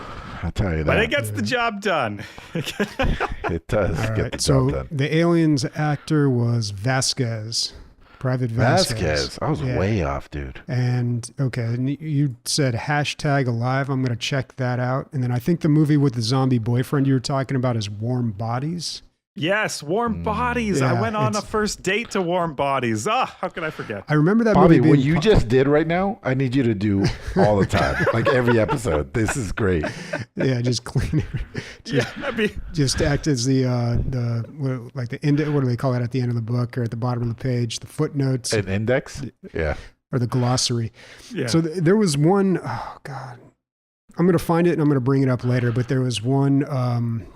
I'll tell you that. But it gets the job done. It does get the job done. The Aliens actor was Vasquez. Private Vasquez. I was way off, dude. And okay, you said #Alive. I'm going to check that out. And then I think the movie with the zombie boyfriend you were talking about is Warm Bodies. Yes, Warm Bodies. Yeah, I went on a first date to Warm Bodies. How could I forget? I remember that Bobby, movie. What you just did right now, I need you to do all the time, like every episode. This is great. Yeah, just clean it. Just act as the end. What do they call it at the end of the book or at the bottom of the page? The footnotes. An index. Yeah. Or the glossary. Yeah. So there was one. Oh God, I'm going to find it and I'm going to bring it up later. But there was one.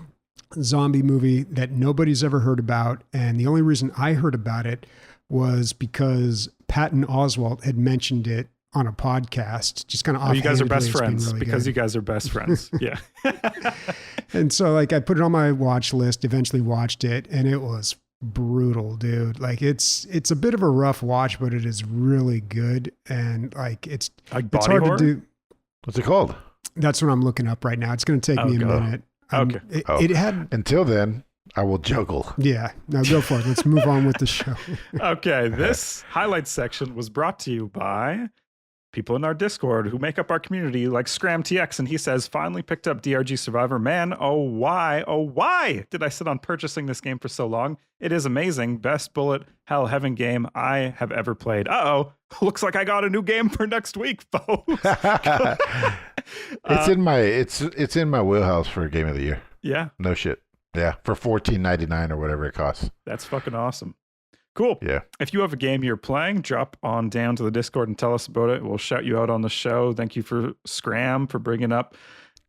Zombie movie that nobody's ever heard about, and the only reason I heard about it was because Patton Oswalt had mentioned it on a podcast, just kind of you guys are best friends because you guys are best friends. Yeah. And so like I put it on my watch list, eventually watched it, and it was brutal, dude. Like it's a bit of a rough watch, but it is really good. And like it's hard to do. What's it called? That's what I'm looking up right now. It's going to take me a minute. Okay. It had. Until then, I will juggle. Yeah. Now go for it. Let's move on with the show. Okay. This highlights section was brought to you by people in our Discord who make up our community, like ScramTX, and he says, finally picked up DRG Survivor. Man, oh why did I sit on purchasing this game for so long? It is amazing. Best bullet hell heaven game I have ever played. Looks like I got a new game for next week, folks. It's in my wheelhouse for game of the year. Yeah. No shit. Yeah, for $14.99 or whatever it costs. That's fucking awesome. Cool. Yeah. If you have a game you're playing, drop on down to the Discord and tell us about it. We'll shout you out on the show. Thank you for Scram for bringing up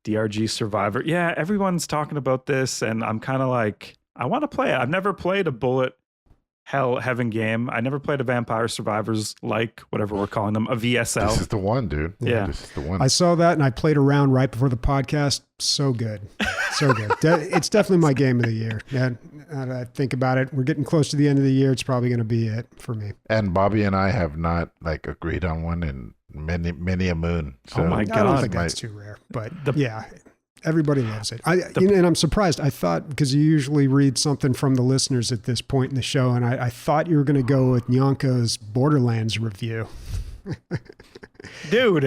DRG Survivor. Yeah, everyone's talking about this, and I'm kind of like, I want to play it. I've never played a bullet hell heaven game. I never played a Vampire Survivors, like whatever we're calling them, a VSL. This is the one, dude. Yeah. This is the one. I saw that and I played around right before the podcast. So good. So good. It's definitely my game of the year. Yeah. I think about it. We're getting close to the end of the year. It's probably going to be it for me. And Bobby and I have not like agreed on one in many a moon. So Oh my I don't God. think that's too rare, but yeah, everybody loves it. And I'm surprised. I thought, because you usually read something from the listeners at this point in the show, and I thought you were going to go with Nyanko's Borderlands review. Dude,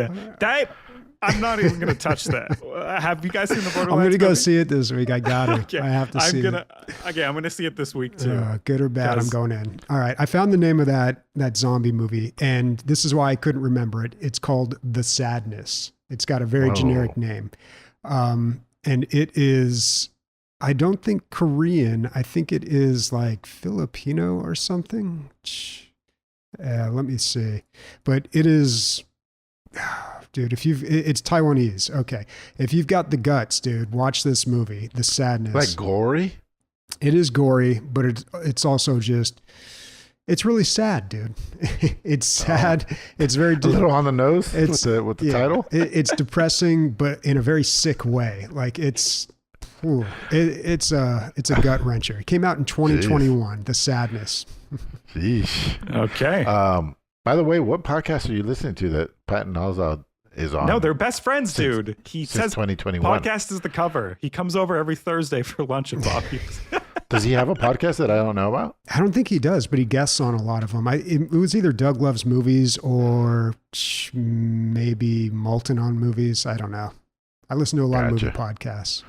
I'm not even going to touch that. Have you guys seen the Borderlands? I'm going to go movie? see it this week. I got it. Okay. I have to see it. I'm going to see it this week too. Good or bad, I'm going in. All right. I found the name of that zombie movie, and this is why I couldn't remember it. It's called The Sadness. It's got a very generic name. And it is, I don't think Korean. I think it is like Filipino or something. Let me see. But it is, dude, it's Taiwanese. Okay. If you've got the guts, dude, watch this movie, The Sadness. like gory. It is gory, but it's also just, it's really sad, dude. It's sad. It's very A little on the nose with the title. It's depressing, but in a very sick way. Like it's a gut wrencher. It came out in 2021. The Sadness. Sheesh. Okay. By the way, what podcast are you listening to that Patton Oswald is on? No, they're best friends, dude. He says 2021. podcast is the cover. He comes over every Thursday for lunch at Bobby's. Does he have a podcast that I don't know about? I don't think he does, but he guests on a lot of them. It was either Doug Loves Movies or maybe Moulton on Movies. I don't know. I listen to a lot of movie podcasts.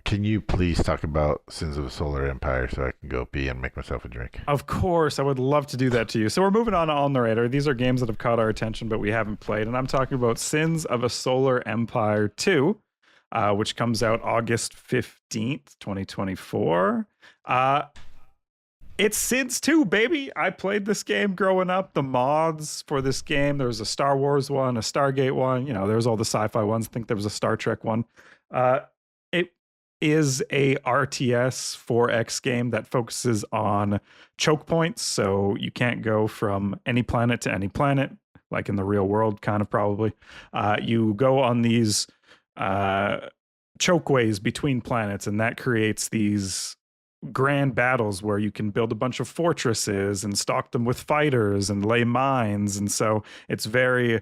Can you please talk about Sins of a Solar Empire so I can go pee and make myself a drink? Of course, I would love to do that to you. So we're moving on to All Narrator. These are games that have caught our attention, but we haven't played. And I'm talking about Sins of a Solar Empire 2, which comes out August 15th, 2024. It's Sins 2, baby. I played this game growing up. The mods for this game, there was a Star Wars one, a Stargate one. You know, there was all the sci-fi ones. I think there was a Star Trek one. It is a RTS 4X game that focuses on choke points. So you can't go from any planet to any planet, like in the real world, kind of probably. You go on these chokeways between planets, and that creates these grand battles where you can build a bunch of fortresses and stock them with fighters and lay mines. And so it's very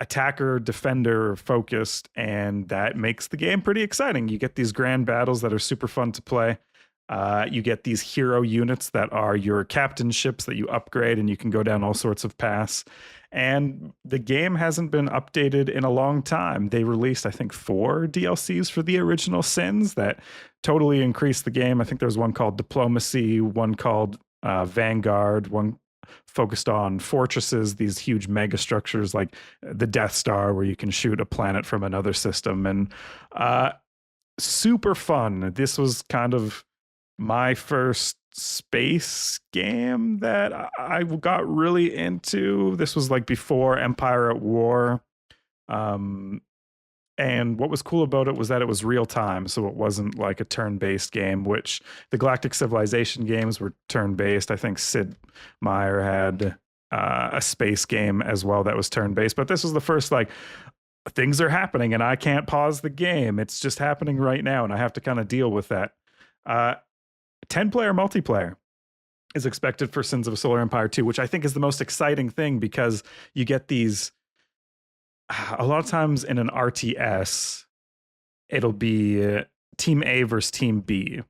attacker defender focused, and that makes the game pretty exciting. You get these grand battles that are super fun to play. You get these hero units that are your captain ships that you upgrade, and you can go down all sorts of paths. And the game hasn't been updated in a long time. They released, I think, 4 DLCs for the original Sins that totally increased the game. I think there's one called Diplomacy, one called Vanguard, one focused on fortresses, these huge mega structures like the Death Star, where you can shoot a planet from another system. And super fun. This was kind of my first space game that I got really into. This was like before Empire at War. And what was cool about it was that it was real time. So it wasn't like a turn-based game, which the Galactic Civilization games were turn-based. I think Sid Meier had a space game as well that was turn-based. But this was the first, like, things are happening and I can't pause the game. It's just happening right now, and I have to kind of deal with that. 10-player multiplayer is expected for Sins of a Solar Empire 2, which I think is the most exciting thing, because you get these, a lot of times in an RTS, it'll be Team A versus Team B.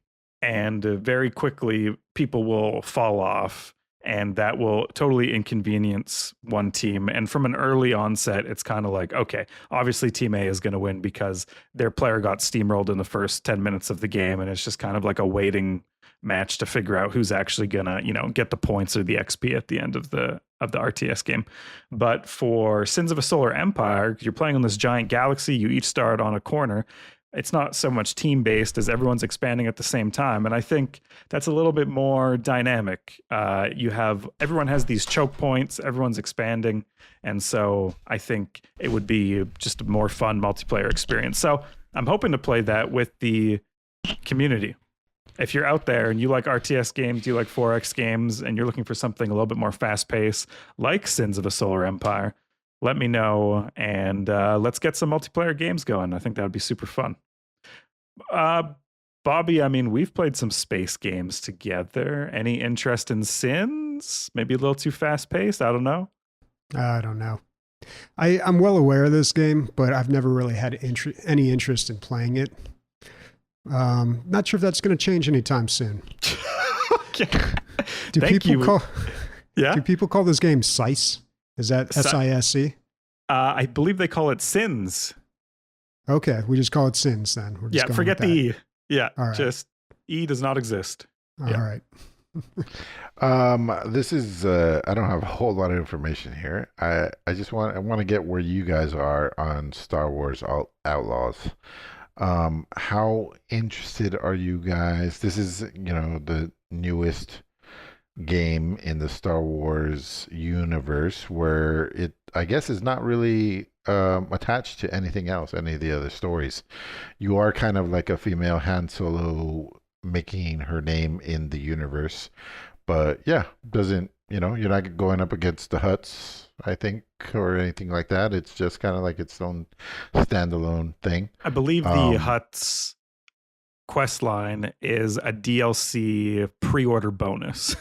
And very quickly, people will fall off, and that will totally inconvenience one team. And from an early onset, it's kind of like, okay, obviously Team A is going to win because their player got steamrolled in the first 10 minutes of the game. And it's just kind of like a waiting match to figure out who's actually going to, you know, get the points or the XP at the end of the RTS game. But for Sins of a Solar Empire, you're playing on this giant galaxy. You each start on a corner. it's not so much team based as everyone's expanding at the same time. And I think that's a little bit more dynamic. Everyone has these choke points, everyone's expanding. And so I think it would be just a more fun multiplayer experience. So I'm hoping to play that with the community. If you're out there and you like RTS games, you like 4X games, and you're looking for something a little bit more fast paced, like Sins of a Solar Empire, let me know, and let's get some multiplayer games going. I think that would be super fun. Bobby, I mean, we've played some space games together. Any interest in Sins? Maybe a little too fast paced? I don't know. I don't know. I'm well aware of this game, but I've never really had any interest in playing it. Not sure if that's going to change anytime soon. Okay. Do people call this game SICE? Is that SISC? I believe they call it Sins. Okay, we just call it Sins then. We're just forget the E. Yeah, all right. Just E does not exist. All right. This is I don't have a whole lot of information here. I want to get where you guys are on Star Wars Outlaws. How interested are you guys? This is, the newest game in the Star Wars universe where it, I guess, is not really attached to anything else, any of the other stories. You are kind of like a female Han Solo making her name in the universe, but yeah, you're not going up against the Hutts, I think, or anything like that. It's just kind of like its own standalone thing. I believe the Hutts quest line is a DLC pre-order bonus.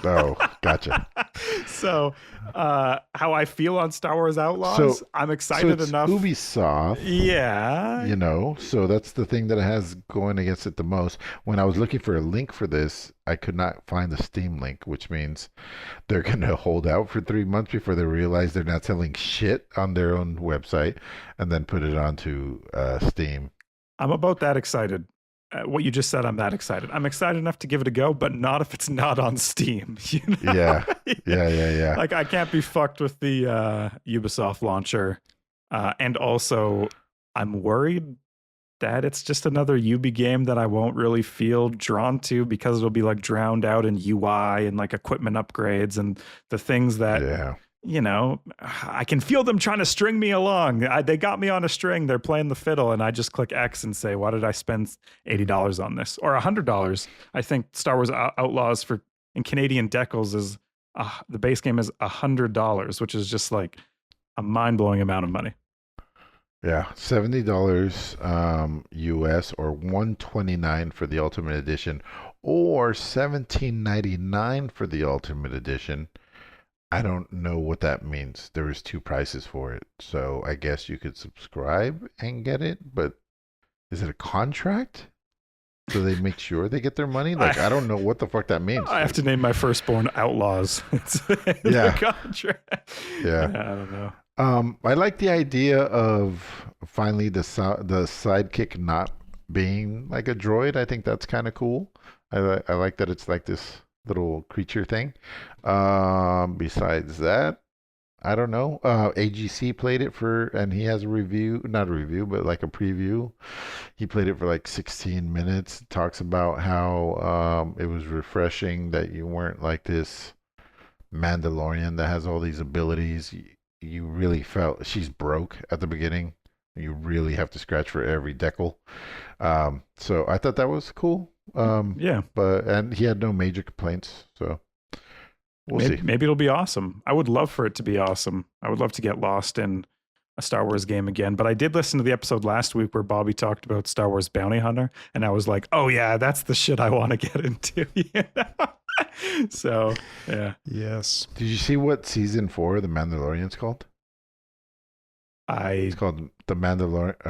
Oh, gotcha. So, how I feel on Star Wars Outlaws, I'm excited enough. Ubisoft, yeah, so that's the thing that it has going against it the most. When I was looking for a link for this, I could not find the Steam link, which means they're going to hold out for 3 months before they realize they're not selling shit on their own website and then put it onto Steam. I'm about that excited. What you just said, I'm that excited. I'm excited enough to give it a go, but not if it's not on Steam. Yeah. Like, I can't be fucked with the Ubisoft launcher. And also, I'm worried that it's just another Ubi game that I won't really feel drawn to because it'll be like drowned out in UI and like equipment upgrades and the things that, I can feel them trying to string me along. They got me on a string. They're playing the fiddle, and I just click X and say, why did I spend $80 on this? Or $100. I think Star Wars Outlaws in Canadian decals is, the base game is $100, which is just like a mind-blowing amount of money. Yeah, $70 US or $129 for the Ultimate Edition or $17.99 for the Ultimate Edition. I don't know what that means. There was 2 prices for it. So I guess you could subscribe and get it, but is it a contract? So they make sure they get their money? Like, I don't know what the fuck that means. I have to name my firstborn Outlaws. It's the contract. Yeah. I don't know. I like the idea of finally the sidekick not being like a droid. I think that's kind of cool. I like that it's like this little creature thing. Besides that, I don't know. AGC played it and he has not a review, but like a preview. He played it for like 16 minutes. Talks about how it was refreshing that you weren't like this Mandalorian that has all these abilities. You really felt she's broke at the beginning. You really have to scratch for every decal. So I thought that was cool. And he had no major complaints, so we'll see. Maybe it'll be awesome. I would love for it to be awesome. I would love to get lost in a Star Wars game again. But I did listen to the episode last week where Bobby talked about Star Wars Bounty Hunter, and I was like, oh yeah, that's the shit I want to get into. So yeah. Yes. Did you see what season 4 of The Mandalorian's called? It's called The Mandalorian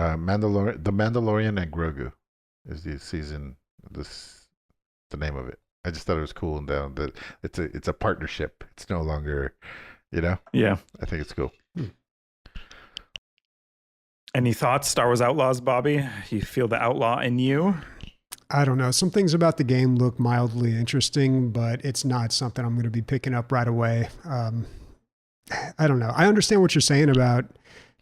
and Grogu is the season. The name of it. I just thought it was cool and down that it's a partnership. It's no longer, Yeah. I think it's cool. Any thoughts, Star Wars Outlaws, Bobby? You feel the outlaw in you? I don't know. Some things about the game look mildly interesting, but it's not something I'm going to be picking up right away. I don't know. I understand what you're saying about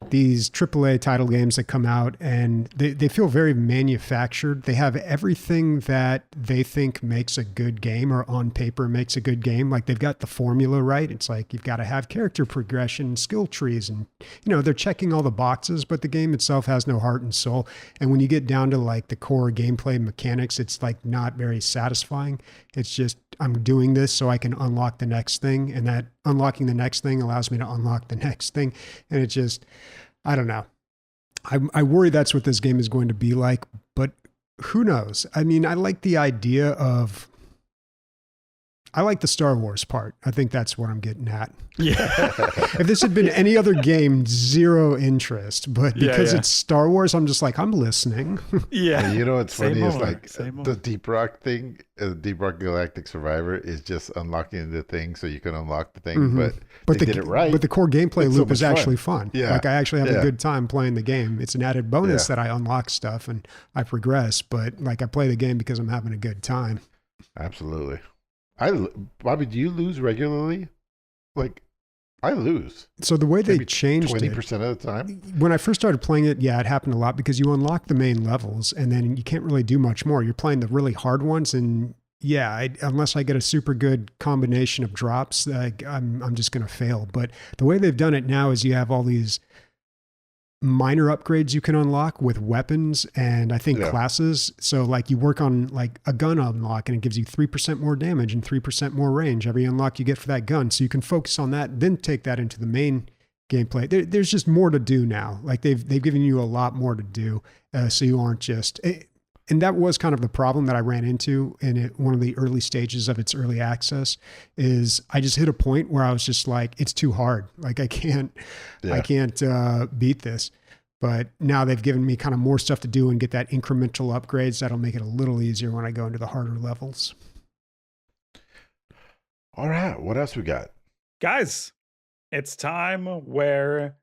these AAA title games that come out, and they feel very manufactured. They have everything that they think makes a good game, or on paper makes a good game. Like, they've got the formula right. It's like, you've got to have character progression, skill trees, and, they're checking all the boxes, but the game itself has no heart and soul. And when you get down to like the core gameplay mechanics, it's like not very satisfying. It's just, I'm doing this so I can unlock the next thing, and that unlocking the next thing allows me to unlock the next thing. And it just, I don't know. I worry that's what this game is going to be like, but who knows? I mean, I like the idea of, I like the Star Wars part. I think that's what I'm getting at. Yeah. If this had been any other game, zero interest, but because it's Star Wars, I'm just like, I'm listening. Yeah. And what's funny is like the the Deep Rock thing, Deep Rock Galactic Survivor is just unlocking the thing so you can unlock the thing, but they did it right. But the core gameplay It's loop so is much actually fun. fun. Yeah. Like, I actually have Yeah. a good time playing the game. It's an added bonus that I unlock stuff and I progress, but like, I play the game because I'm having a good time. Absolutely. Bobby, do you lose regularly? Like, I lose. So the way they Maybe changed 20% of the time. when I first started playing it, it happened a lot because you unlock the main levels and then you can't really do much more. You're playing the really hard ones, and unless I get a super good combination of drops, I'm just going to fail. But the way they've done it now is you have all these minor upgrades you can unlock with weapons and I think classes. So like, you work on like a gun unlock and it gives you 3% more damage and 3% more range every unlock you get for that gun. So you can focus on that, then take that into the main gameplay. There's just more to do now. Like, they've given you a lot more to do. So you aren't just, and that was kind of the problem that I ran into in one of the early stages of its early access, is I just hit a point where I was just like, it's too hard. Like, I can't beat this. But now they've given me kind of more stuff to do and get that incremental upgrades. That'll make it a little easier when I go into the harder levels. All right. What else we got? Guys, it's time where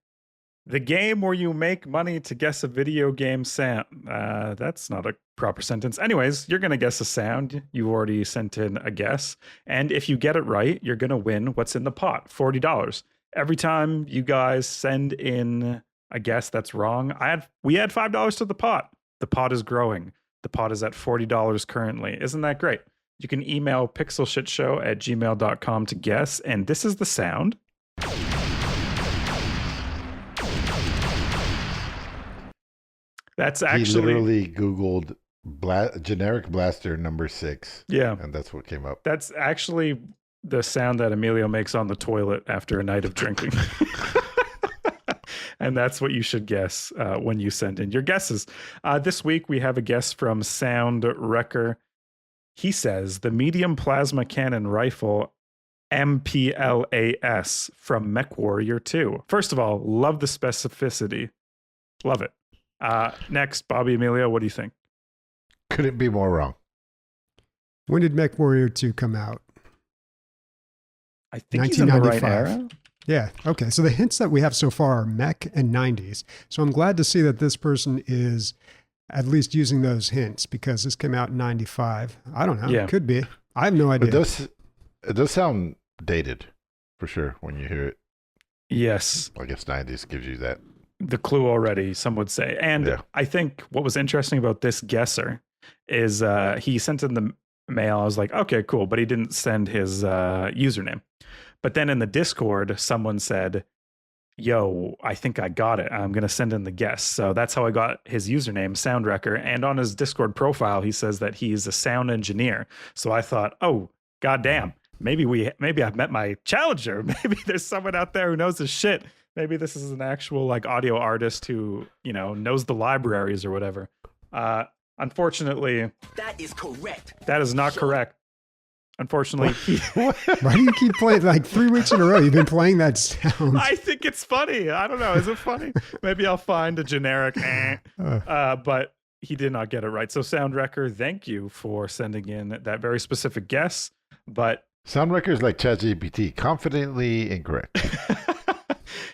the game where you make money to guess a video game sound. That's not a proper sentence. Anyways, you're going to guess a sound. You already sent in a guess. And if you get it right, you're going to win what's in the pot, $40. Every time you guys send in a guess that's wrong, we add $5 to the pot. The pot is growing. The pot is at $40 currently. Isn't that great? You can email pixelshitshow@gmail.com to guess. And this is the sound. That's actually, he literally Googled generic blaster number 6. Yeah. And that's what came up. That's actually the sound that Emilio makes on the toilet after a night of drinking. And that's what you should guess when you send in your guesses. This week, we have a guess from Soundwrecker. He says, the medium plasma cannon rifle MPLAS from MechWarrior 2. First of all, love the specificity. Love it. Next, Bobby, Emilio, what do you think? Couldn't be more wrong. When did MechWarrior 2 come out? I think he's in the right era. Yeah. Okay. So the hints that we have so far are mech and 90s. So I'm glad to see that this person is at least using those hints, because this came out in 95. I don't know. Yeah. Could be. I have no idea. It does sound dated for sure when you hear it. Yes. I guess 90s gives you that. The clue already, some would say. And I think what was interesting about this guesser is he sent in the mail. I was like, okay, cool. But he didn't send his username. But then in the Discord, someone said, yo, I think I got it. I'm going to send in the guess. So that's how I got his username, Soundwrecker. And on his Discord profile, he says that he's a sound engineer. So I thought, oh, goddamn, maybe I've met my challenger. Maybe there's someone out there who knows his shit. Maybe this is an actual like audio artist who, knows the libraries or whatever. Unfortunately, that is correct. That is not correct. Unfortunately, why do you keep playing like 3 weeks in a row? You've been playing that sound. I think it's funny. I don't know. Is it funny? Maybe I'll find a generic, but he did not get it right. So Soundwrecker, thank you for sending in that very specific guess. But Soundwrecker is like ChatGPT, confidently incorrect.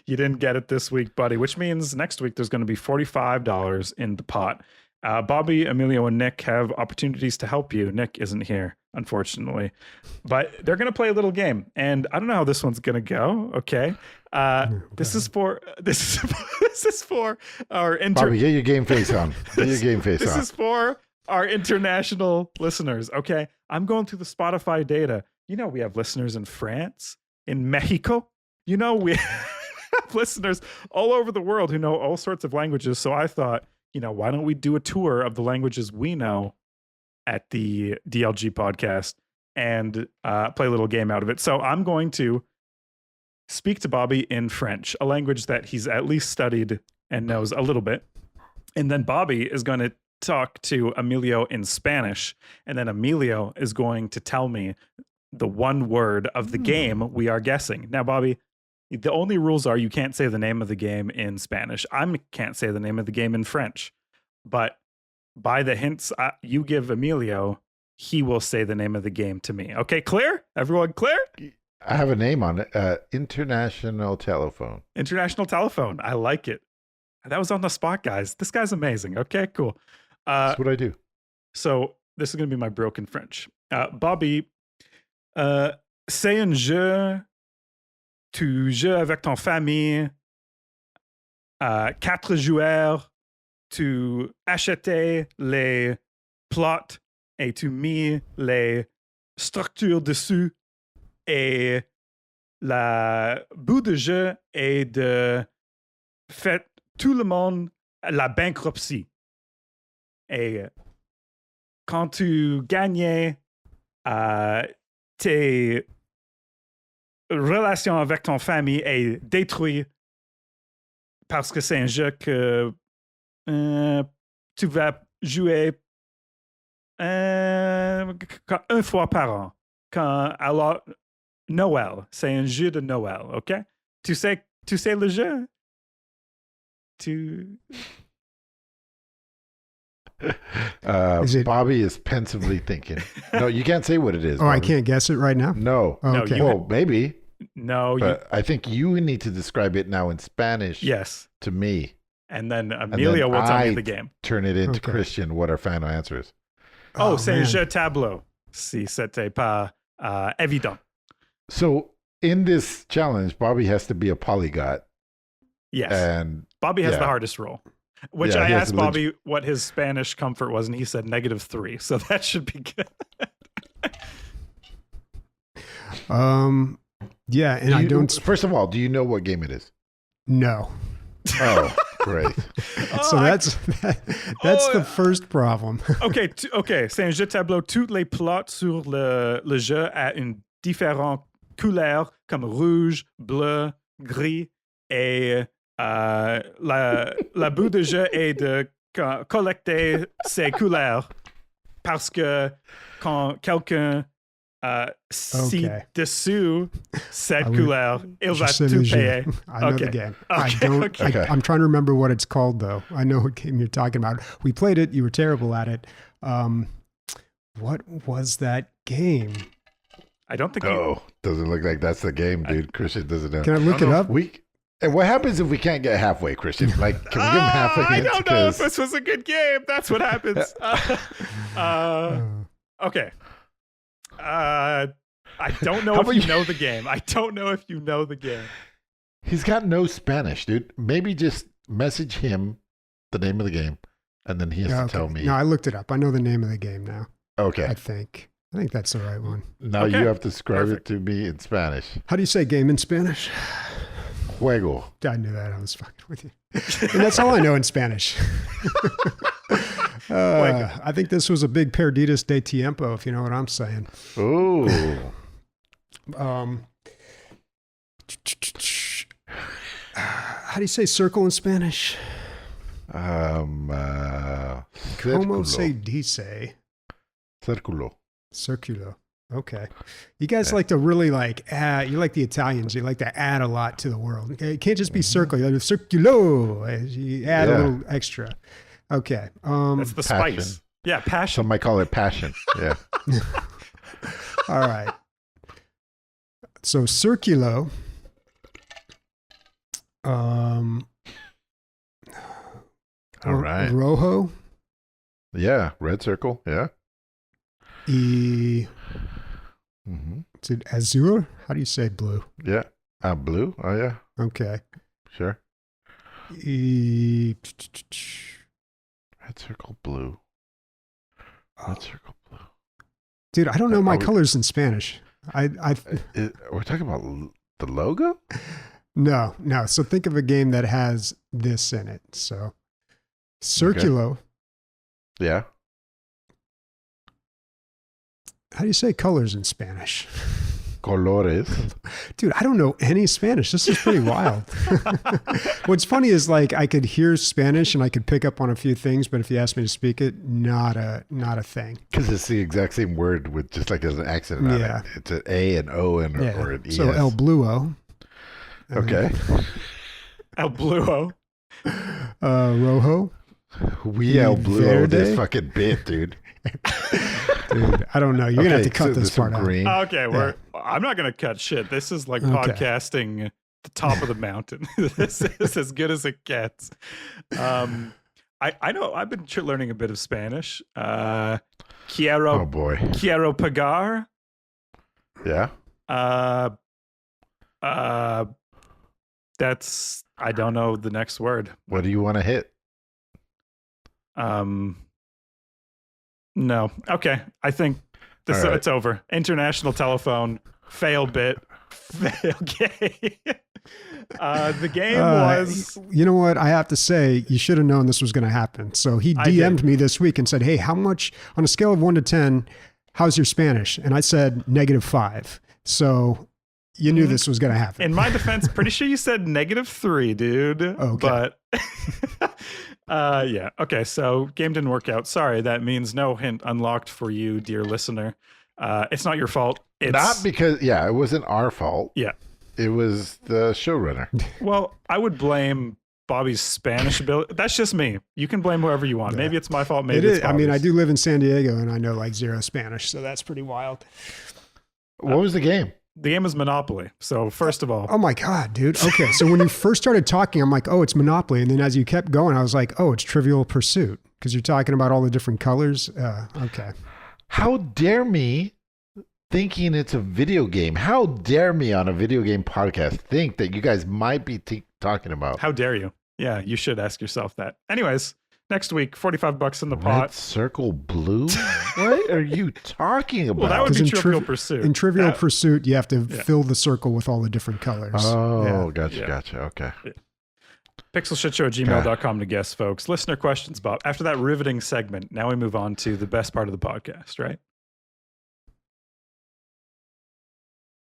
You didn't get it this week, buddy, which means next week there's going to be $45 in the pot. Bobby, Emilio, and Nick have opportunities to help you. Nick isn't here. unfortunately. But they're going to play a little game, and I don't know how this one's going to go. Okay. This is for our Bobby, get your game face on. Get your game face This on. is for our international listeners. Okay. I'm going through the Spotify data. You know, we have listeners in France, in Mexico. You know, we have listeners all over the world who know all sorts of languages. So I thought, you know, why don't we do a tour of the languages we know at the DLG podcast and play a little game out of it. So I'm going to speak to Bobby in French, a language that he's at least studied and knows a little bit. And then Bobby is going to talk to Emilio in Spanish. And then Emilio is going to tell me the one word of the game we are guessing. Now, Bobby, the only rules are you can't say the name of the game in Spanish. I can't say the name of the game in French. But by the hints you give Emilio, he will say the name of the game to me. Okay, clear? Everyone clear? I have a name on it. International Telephone. International Telephone. I like it. That was on the spot, guys. This guy's amazing. Okay, cool. That's what I do. So this is going to be my broken French. Bobby, c'est un jeu. Tu joues avec ton famille. 4 joueurs. Tu achetais les plots et tu mis les structures dessus. Et la bout de jeu est de faire tout le monde la bankruptcie. Et quand tu gagnais tes relations avec ton famille est détruite parce que c'est un jeu que tu vas jouer une fois par an. Alors, Noël, c'est un jeu de Noël, OK? Tu sais le jeu? Bobby is pensively thinking. No, you can't say what it is. Oh, Bobby. I can't guess it right now? No. Okay. Well, maybe. No. But I think you need to describe it now in Spanish Yes. to me. And then Emilio will tell me the game. Turn it into Okay. Christian, what our final answer is. Oh, c'est un man. jeu tableau. Si c'était pas évident. So in this challenge, Bobby has to be a polyglot. Yes. And Bobby has yeah. the hardest role. Which Yeah, I he has asked to Bobby what his Spanish comfort was, and he said -3. So that should be good. Yeah, and I don't. First of all, do you know what game it is? No. Oh, great. So that's the first problem. OK, c'est un jeu tableau. Tous les plots sur le jeu a une différente couleur, comme rouge, bleu, gris, et la bout de jeu est de collecter ces couleurs parce que quand quelqu'un dessus cette couleur, il va tout payer. I know the game. I Okay, don't. okay. I'm trying to remember what it's called, though. I know what game you're talking about. We played it. You were terrible at it. What was that game? I don't think Doesn't look like that's the game, dude. Christian doesn't know. Can I look it up? And what happens if we can't get halfway, Christian? Like, can we give him half a I hint? don't know if this was a good game. That's what happens. Okay. I don't know if you know the game. I don't know if you know the game. He's got no Spanish, dude. Maybe just message him the name of the game, and then he has to tell me. No, I looked it up. I know the name of the game now. Okay. I think that's the right one. Now Okay. you have to describe Perfect. it to me in Spanish. How do you say game in Spanish? Juego. I knew that. I was fucking with you. And that's all I know in Spanish. I think this was a big perdidas de tiempo, if you know what I'm saying. Ooh. How do you say circle in Spanish? Como se dice? Círculo. Circulo. Okay. You guys like to really add, you like the Italians, you like to add a lot to the world. Okay. It can't just be circle. You like to circulo. You add a little extra. Okay. That's the Passion. spice. Yeah, passion. Some might call it passion. Yeah. All right. So circulo. All right. Rojo. Yeah. Red circle. Yeah. Y Is it azure? How do you say blue? Yeah. Blue? Oh, yeah. Okay. Sure. E- Red circle blue. Red circle blue. Dude, I don't know my Are we- colors in Spanish. We're talking about the logo? No. So think of a game that has this in it. So Circulo. Yeah. How do you say colors in Spanish? Colores. Dude, I don't know any Spanish. This is pretty wild. What's funny is like I could hear Spanish and I could pick up on a few things, but if you ask me to speak it, not a thing. Because it's the exact same word with just like there's an accent on Yeah. it. It's an A, an O, and or an E. So El Bluo. Okay. El Bluo. Rojo. We El Bluo Verde? this fucking bit, dude. Dude, I don't know. You're going to have to cut so this there's some part out. green. Okay, I'm not going to cut shit. This is like Okay. podcasting the top of the mountain. This is as good as it gets. I know I've been learning a bit of Spanish. Oh Quiero boy. pagar. Yeah. That's I don't know the next word. What do you want to hit? No. Okay. I think this All right. it's over. International telephone fail bit fail game. The game was You know what? I have to say, you should have known this was going to happen. So he I did. DM'd me this week and said, hey, how much, on a scale of 1 to 10, how's your Spanish? And I said -5. So you knew this was going to happen. in my defense, pretty sure you said -3, dude. Okay. But yeah. Okay. So game didn't work out. Sorry. That means no hint unlocked for you, dear listener. It's not your fault. It's Not because, it wasn't our fault. Yeah. It was the showrunner. Well, I would blame Bobby's Spanish ability. That's just me. You can blame whoever you want. Yeah. Maybe it's my fault. It Maybe is. it's I mean, I Bobby's. do live in San Diego and I know like 0 Spanish. So that's pretty wild. What was the game? The game is Monopoly. So first of all, Oh my God, dude. Okay. So when you first started talking, I'm like, oh, it's Monopoly. And then as you kept going, I was like, oh, it's Trivial Pursuit. Because you're talking about all the different colors. Okay. How dare me thinking it's a video game? How dare me on a video game podcast think that you guys might be talking about how dare you? Yeah, you should ask yourself that. Anyways, next week, $45 in the Red pot. Circle Blue? What are you talking about? Well, that would 'Cause be in Trivial Triv- Pursuit. In Trivial That- Pursuit, you have to fill the circle with all the different colors. Oh, Yeah. gotcha. Okay. Pixelshitshow@gmail.com to guess, folks. Listener questions, Bob. After that riveting segment, now we move on to the best part of the podcast, right?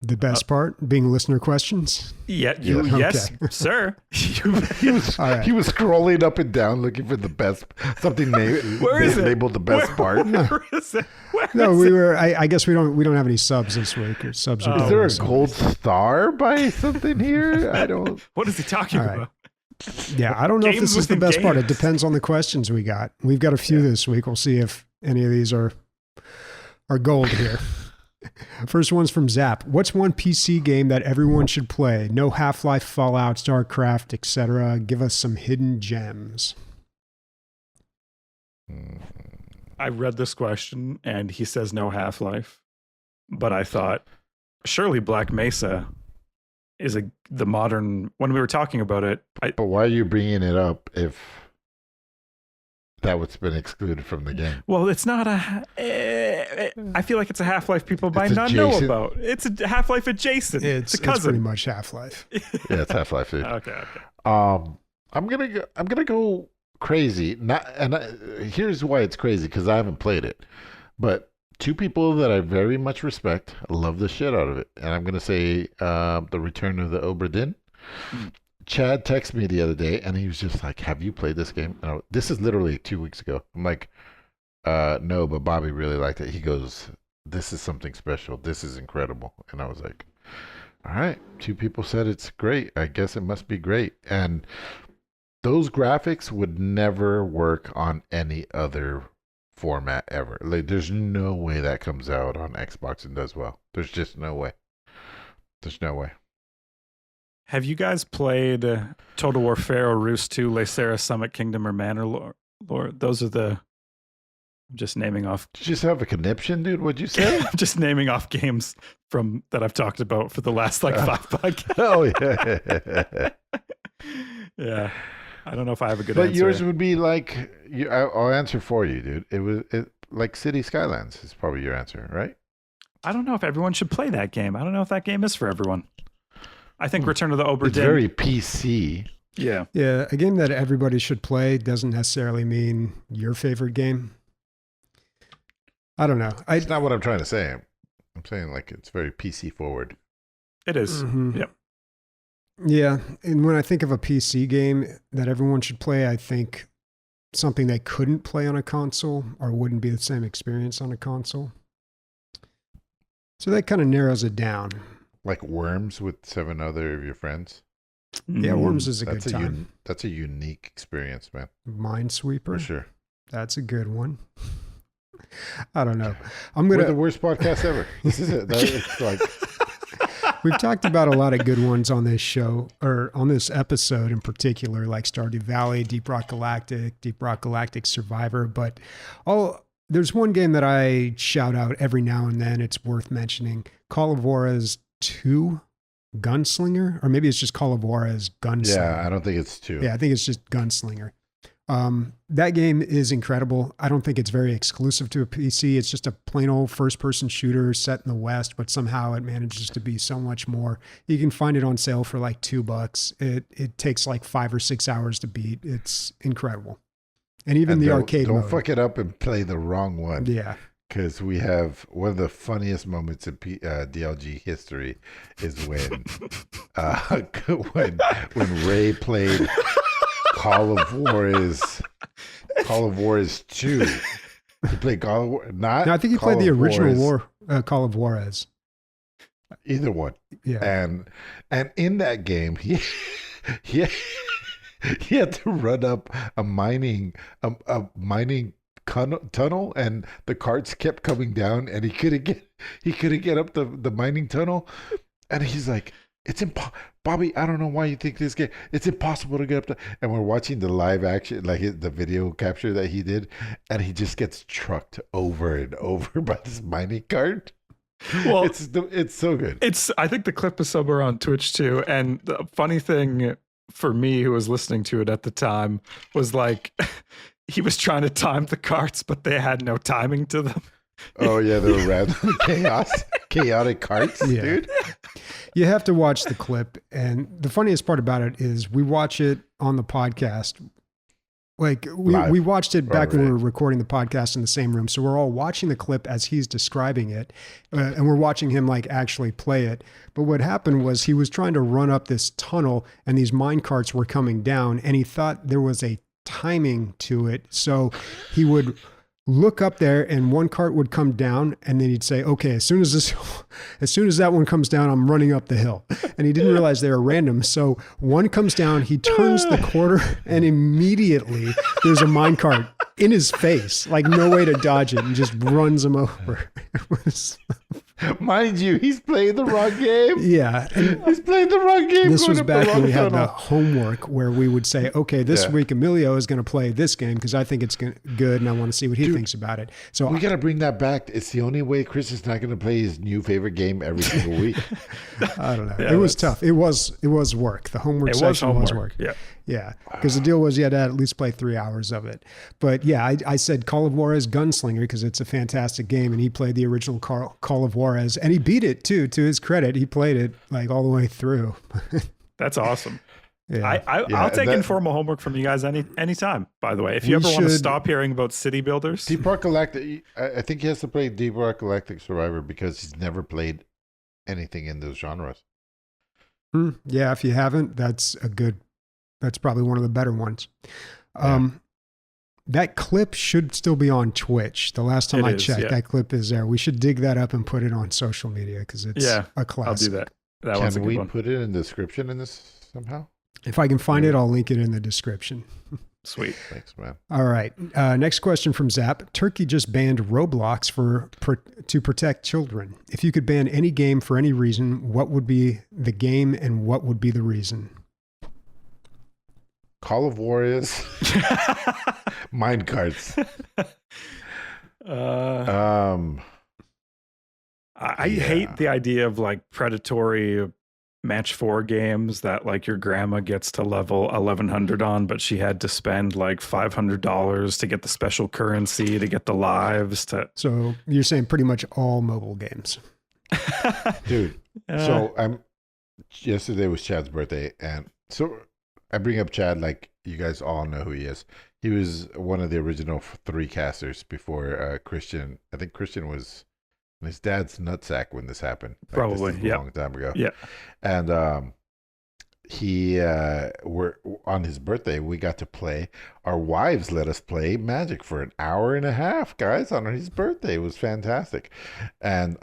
The best part being listener questions. Yeah, Yes. yes, Okay. sir. He was All right. he was scrolling up and down looking for the best something Where is it? labeled the best part. Where is it? Where No, is we it? were. I guess we don't have any subs this week or subs. are Is there a going, so- gold star by something here? I don't. What is he talking All right. about? Yeah, I don't know if Games this is the within best part. It games. depends on the questions we got. We've got a few this week. We'll see if any of these are gold here. First one's from Zap. What's one PC game that everyone should play? No Half-Life, Fallout, StarCraft, etc. Give us some hidden gems. I read this question and he says no Half-Life, but I thought surely Black Mesa is the modern. When we were talking about it, But why are you bringing it up if that what's been excluded from the game? well, it's not a. I feel like it's a Half-Life people might It's not know adjacent. about. It's a Half-Life adjacent. It's a pretty cousin. much Half-Life. Yeah, it's Half-Life. Dude. Okay. I'm gonna go crazy. Here's why it's crazy, because I haven't played it, but two people that I very much respect love the shit out of it, and I'm gonna say the Return of the Obra Dinn. Chad texted me the other day, and he was just like, "Have you played this game?" And this is literally 2 weeks ago. I'm like, "No, but Bobby really liked it." He goes, "This is something special. This is incredible." And I was like, "All right, two people said it's great. I guess it must be great." And those graphics would never work on any other format ever. Like, there's no way that comes out on Xbox and does well. There's just no way. There's no way. Have you guys played Total War Pharaoh, Roost 2, Lacera, Summit Kingdom, or Manor Lord? Those are the I'm just naming off. Did you just have a conniption, dude? What'd you say? I'm just naming off games from that I've talked about for the last like 5 podcasts. Oh yeah. Yeah. I don't know if I have a good But answer. yours would be like, I'll answer for you, dude. Like City Skylines is probably your answer, right? I don't know if everyone should play that game. I don't know if that game is for everyone. I think Return of the Obra It's Dinn. very PC. Yeah. Yeah, a game that everybody should play doesn't necessarily mean your favorite game. I don't know. It's not what I'm trying to say. I'm saying like it's very PC forward. It is. Mhm. Yep. Yeah, and when I think of a PC game that everyone should play, I think something they couldn't play on a console or wouldn't be the same experience on a console. So that kind of narrows it down. Like Worms with 7 other of your friends. Yeah, Worms is a good That's time. That's a unique experience, man. Minesweeper, For sure. that's a good one. I don't know. We're the worst podcast ever. This is it. It's like We've talked about a lot of good ones on this show, or on this episode in particular, like Stardew Valley, Deep Rock Galactic Survivor. But there's one game that I shout out every now and then. It's worth mentioning. Call of Juarez 2 Gunslinger, or maybe it's just Call of Juarez Gunslinger. yeah, I don't think it's 2. Yeah, I think it's just Gunslinger. That game is incredible. I don't think it's very exclusive to a PC. It's just a plain old first-person shooter set in the West, but somehow it manages to be so much more. You can find it on sale for like $2. It takes like 5 or 6 hours to beat. It's incredible. And even the arcade Don't mode. fuck it up and play the wrong one. Yeah. Because we have one of the funniest moments in DLG history is when when Ray played Call of Juarez 2. He played Call of War, not. No, I think he Call played the of original Juarez, Call of Juarez. Either one. Yeah. And in that game, he had to run up a mining tunnel, and the carts kept coming down, and he couldn't get up the mining tunnel, and he's like, Bobby, I don't know why you think this game, it's impossible to get up and we're watching the live action, like the video capture that he did, and he just gets trucked over and over by this mining cart. Well, it's so good. I think the clip is somewhere on Twitch too. And the funny thing for me, who was listening to it at the time, was like he was trying to time the carts, but they had no timing to them. Oh yeah, they were random chaotic carts, Yeah. dude. You have to watch the clip. And the funniest part about it is we watch it on the podcast. Like we watched it back when we were recording the podcast in the same room. So we're all watching the clip as he's describing it, and we're watching him like actually play it. But what happened was he was trying to run up this tunnel and these mine carts were coming down, and he thought there was a timing to it. So he would look up there and one cart would come down, and then he'd say, okay, as soon as that one comes down, I'm running up the hill. And he didn't realize they were random. So one comes down, he turns the corner, and immediately there's a mine cart in his face, like no way to dodge it, and just runs him over. Mind you, he's playing the wrong game. Yeah. And He's playing the wrong game. this going was up the back when wrong we had the tunnel. homework where we would say, okay, this Yeah. week Emilio is going to play this game because I think it's good and I want to see what he thinks about it. So We gotta bring that back. It's the only way Chris is not gonna play his new favorite game every single week. I don't know. Yeah, It was tough. It was work. The homework It was section was homework. work. Yeah. Yeah. Because the deal was you had to at least play 3 hours of it. But yeah, I said Call of Juarez Gunslinger because it's a fantastic game, and he played the original Call of Juarez, and he beat it too. To his credit, he played it like all the way through. That's awesome. Yeah. I'll take informal homework from you guys anytime, by the way. If you ever want to stop hearing about city builders. Deep Rock Galactic. I think he has to play Deep Rock Galactic Survivor because he's never played anything in those genres. Yeah, if you haven't, that's probably one of the better ones. That clip should still be on Twitch. The last time I checked, that clip is there. We should dig that up and put it on social media because it's a classic. I'll do that. That one's a Can good we one. put it in the description in this somehow? If I can find it, I'll link it in the description. Sweet. Thanks, man. All right. Next question from Zap. Turkey just banned Roblox to protect children. If you could ban any game for any reason, what would be the game and what would be the reason? Call of Juarez. Mine carts. Um, I yeah. hate the idea of like predatory match 4 games that like your grandma gets to level 1100 on, but she had to spend like $500 to get the special currency, to get the lives to. So you're saying pretty much all mobile games. Dude. So yesterday was Chad's birthday, and so I bring up Chad like you guys all know who he is. He was one of the original 3 casters before Christian. I think Christian was his dad's nutsack when this happened. Like, Probably, this is a long time ago. Yeah. And he were on his birthday. We got to play. Our wives let us play Magic for an hour and a half, guys, on his birthday. It was fantastic, and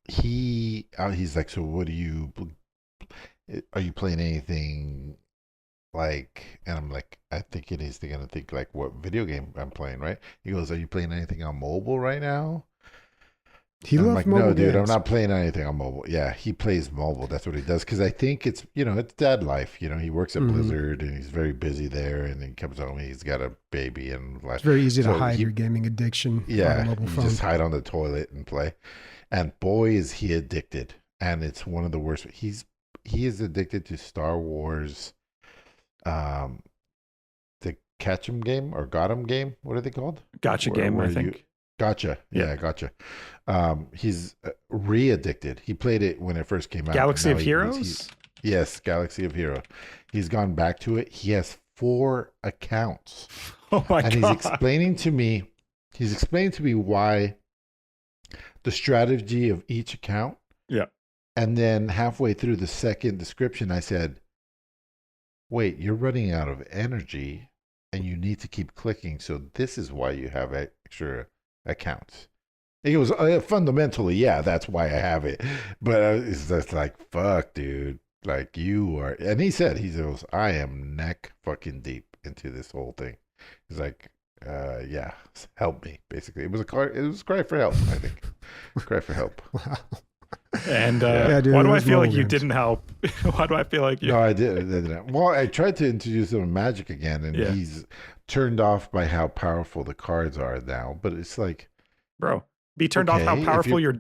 he's like, so what are you playing anything like? And I'm like, I think it is gonna think like what video game I'm playing, right? He goes, are you playing anything on mobile right now? He I'm loves like, mobile no, dude, I'm games. not playing anything on mobile. Yeah, he plays mobile. That's what he does. Because I think it's, it's dad life. He works at Mhm. Blizzard and he's very busy there. And then he comes home, he's got a baby and life. It's very easy to So hide your gaming addiction on a yeah, mobile you phone. just hide on the toilet and play. And boy, is he addicted. And it's one of the worst. He is addicted to Star Wars, the Catch 'em game or Got 'em game. What are they called? Gotcha game, I think. Gotcha. Yeah, gotcha. He's re-addicted. He played it when it first came out. Galaxy Now of Heroes? Yes, Galaxy of Heroes. He's gone back to it. He has 4 accounts. Oh my And god. he's explaining to me why the strategy of each account. Yeah. And then halfway through the second description, I said, wait, you're running out of energy and you need to keep clicking. So this is why you have extra accounts. He goes, fundamentally, yeah, that's why I have it. But it's just like, fuck, dude. Like you are. And he goes, I am neck fucking deep into this whole thing. He's like, yeah, help me, basically. It was a cry for help, I think. Cry for help. Wow. And dude, why do I those feel like mobile you games. didn't help? Why do I feel like you? No, I didn't. Well, I tried to introduce him to Magic again, and Yeah. he's turned off by how powerful the cards are now. But it's like, Bro, be turned off how Okay, if powerful you-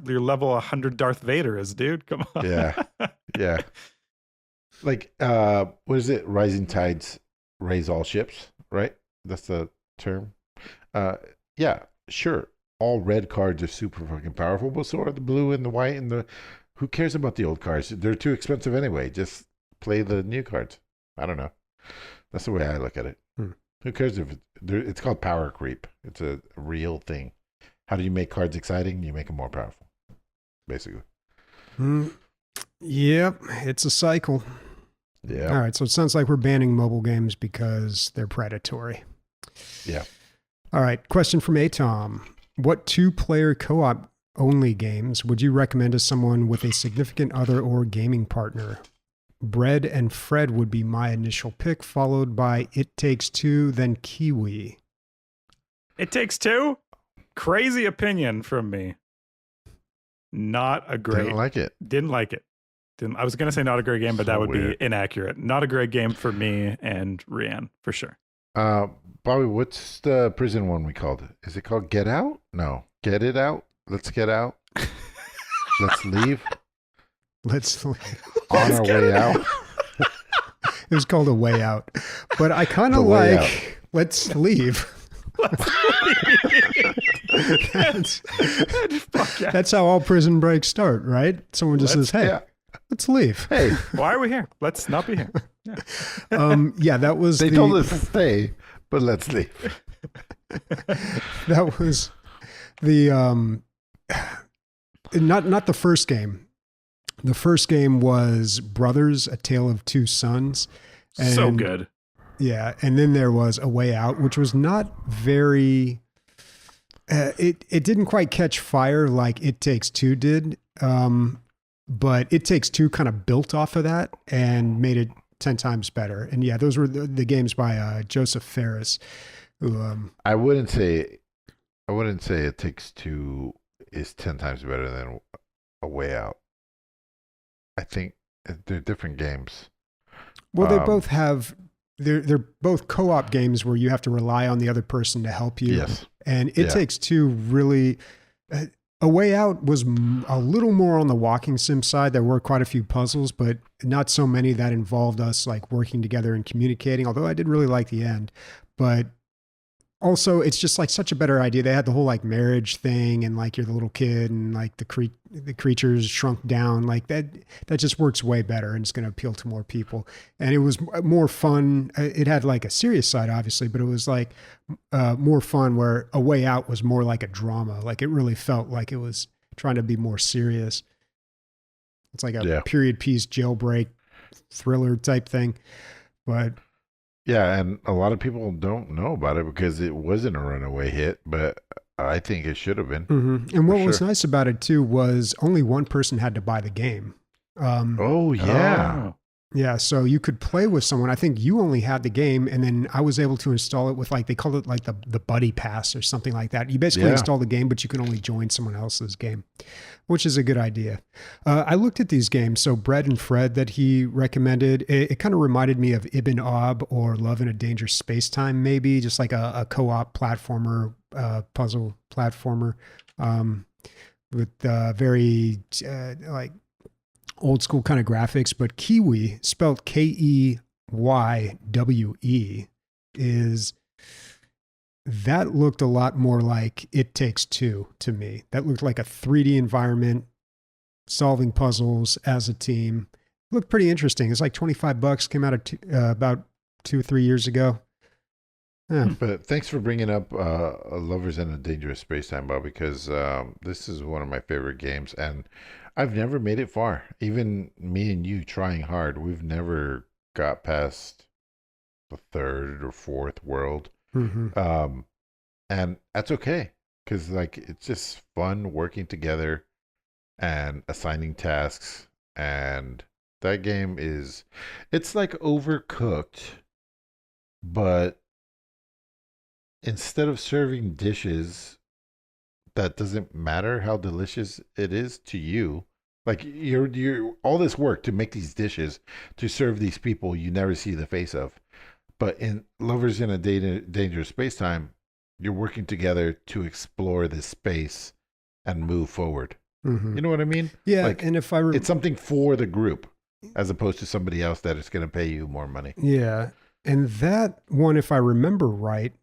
your level 100 Darth Vader is, dude. Come on. Yeah. yeah. Like, what is it? Rising tides raise all ships, right? That's the term. Yeah, sure. All red cards are super fucking powerful, but so are the blue and the white and the. Who cares about the old cards? They're too expensive anyway. Just play the new cards. I don't know. That's the way I look at it. Who cares if it's called power creep? It's a real thing. How do you make cards exciting? You make them more powerful, basically. Yep, it's a cycle. Yeah. All right, so it sounds like we're banning mobile games because they're predatory. Yeah. All right, question from Atom. What 2-player co-op only games would you recommend to someone with a significant other or gaming partner? Bread and Fred would be my initial pick, followed by It Takes Two, then Kiwi. It Takes Two? Crazy opinion from me. Not a great. Didn't like it. Didn't like it. I was going to say not a great game, but that So would weird. be inaccurate. Not a great game for me and Rianne, for sure. Bobby, what's the prison one we called it? Is it called Get Out? No. Get It Out? Let's get out. Let's leave. Let's. It On our way out. was called A Way Out, but I kind The of Way like Let's Leave. that's, Fuck yeah. that's how all prison breaks start, right? Someone just says, "Hey, Yeah. let's leave." Hey, Why are we here? Let's not be here. Yeah. Yeah, that was they told us to stay, but let's leave. that was the not the first game. The first game was Brothers: A Tale of Two Sons. So And- good. Yeah, and then there was A Way Out, which was not very. It didn't quite catch fire like It Takes Two did, but It Takes Two kind of built off of that and made it 10 times better. And yeah, those were the games by Joseph Ferris, who I wouldn't say It Takes Two is 10 times better than A Way Out. I think they're different games. well, they both have they're both co-op games where you have to rely on the other person to help you. Yes. And It Takes Two really, A Way Out was a little more on the walking sim side. There were quite a few puzzles, but not so many that involved us like working together and communicating, although I did really like the end. But also, it's just like such a better idea. They had the whole like marriage thing, and like you're the little kid, and like the creatures shrunk down. Like that just works way better, and it's going to appeal to more people. And it was more fun. It had like a serious side, obviously, but it was like more fun. Where A Way Out was more like a drama. Like it really felt like it was trying to be more serious. It's like a period piece jailbreak thriller type thing, but. Yeah, and a lot of people don't know about it because it wasn't a runaway hit, but I think it should have been. Mm-hmm. And what was nice about it too was only one person had to buy the game. Oh yeah. Yeah, so you could play with someone. I think you only had the game, and then I was able to install it with like, they called it like the buddy pass or something like that. You basically install the game, but you can only join someone else's game, which is a good idea. I looked at these games. So Bread and Fred that he recommended, it kind of reminded me of Ibn Ob or Love in a Dangerous Space Time, maybe just like a co-op platformer, puzzle platformer with very like old school kind of graphics. But Kiwi, spelled Keywe, that looked a lot more like It Takes Two to me. That looked like a 3D environment, solving puzzles as a team. It looked pretty interesting. It's like $25, came out of about 2 or 3 years ago. Yeah. But thanks for bringing up Lovers in a Dangerous Space Time, Bob, because this is one of my favorite games, and I've never made it far. Even me and you trying hard, we've never got past the third or fourth world. Mm-hmm. And that's okay, because like it's just fun working together and assigning tasks. And that game it's like Overcooked, but instead of serving dishes, that doesn't matter how delicious it is to you. Like you're all this work to make these dishes to serve these people you never see the face of. But in Lovers in a Dangerous Space Time, you're working together to explore this space and move forward. Mm-hmm. You know what I mean? Yeah, like, and if it's something for the group as opposed to somebody else that is going to pay you more money. Yeah, and that one, if I remember right,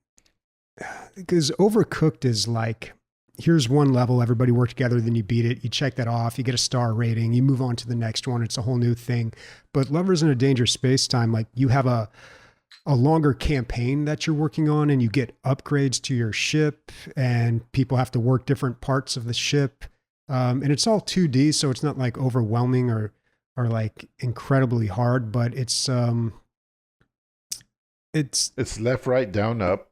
because Overcooked is like, here's one level, everybody work together, then you beat it, you check that off, you get a star rating, you move on to the next one, it's a whole new thing. But Lovers in a Dangerous Space Time, like you have a longer campaign that you're working on, and you get upgrades to your ship, and people have to work different parts of the ship. And it's all 2D, so it's not like overwhelming or like incredibly hard, but it's left, right, down, up.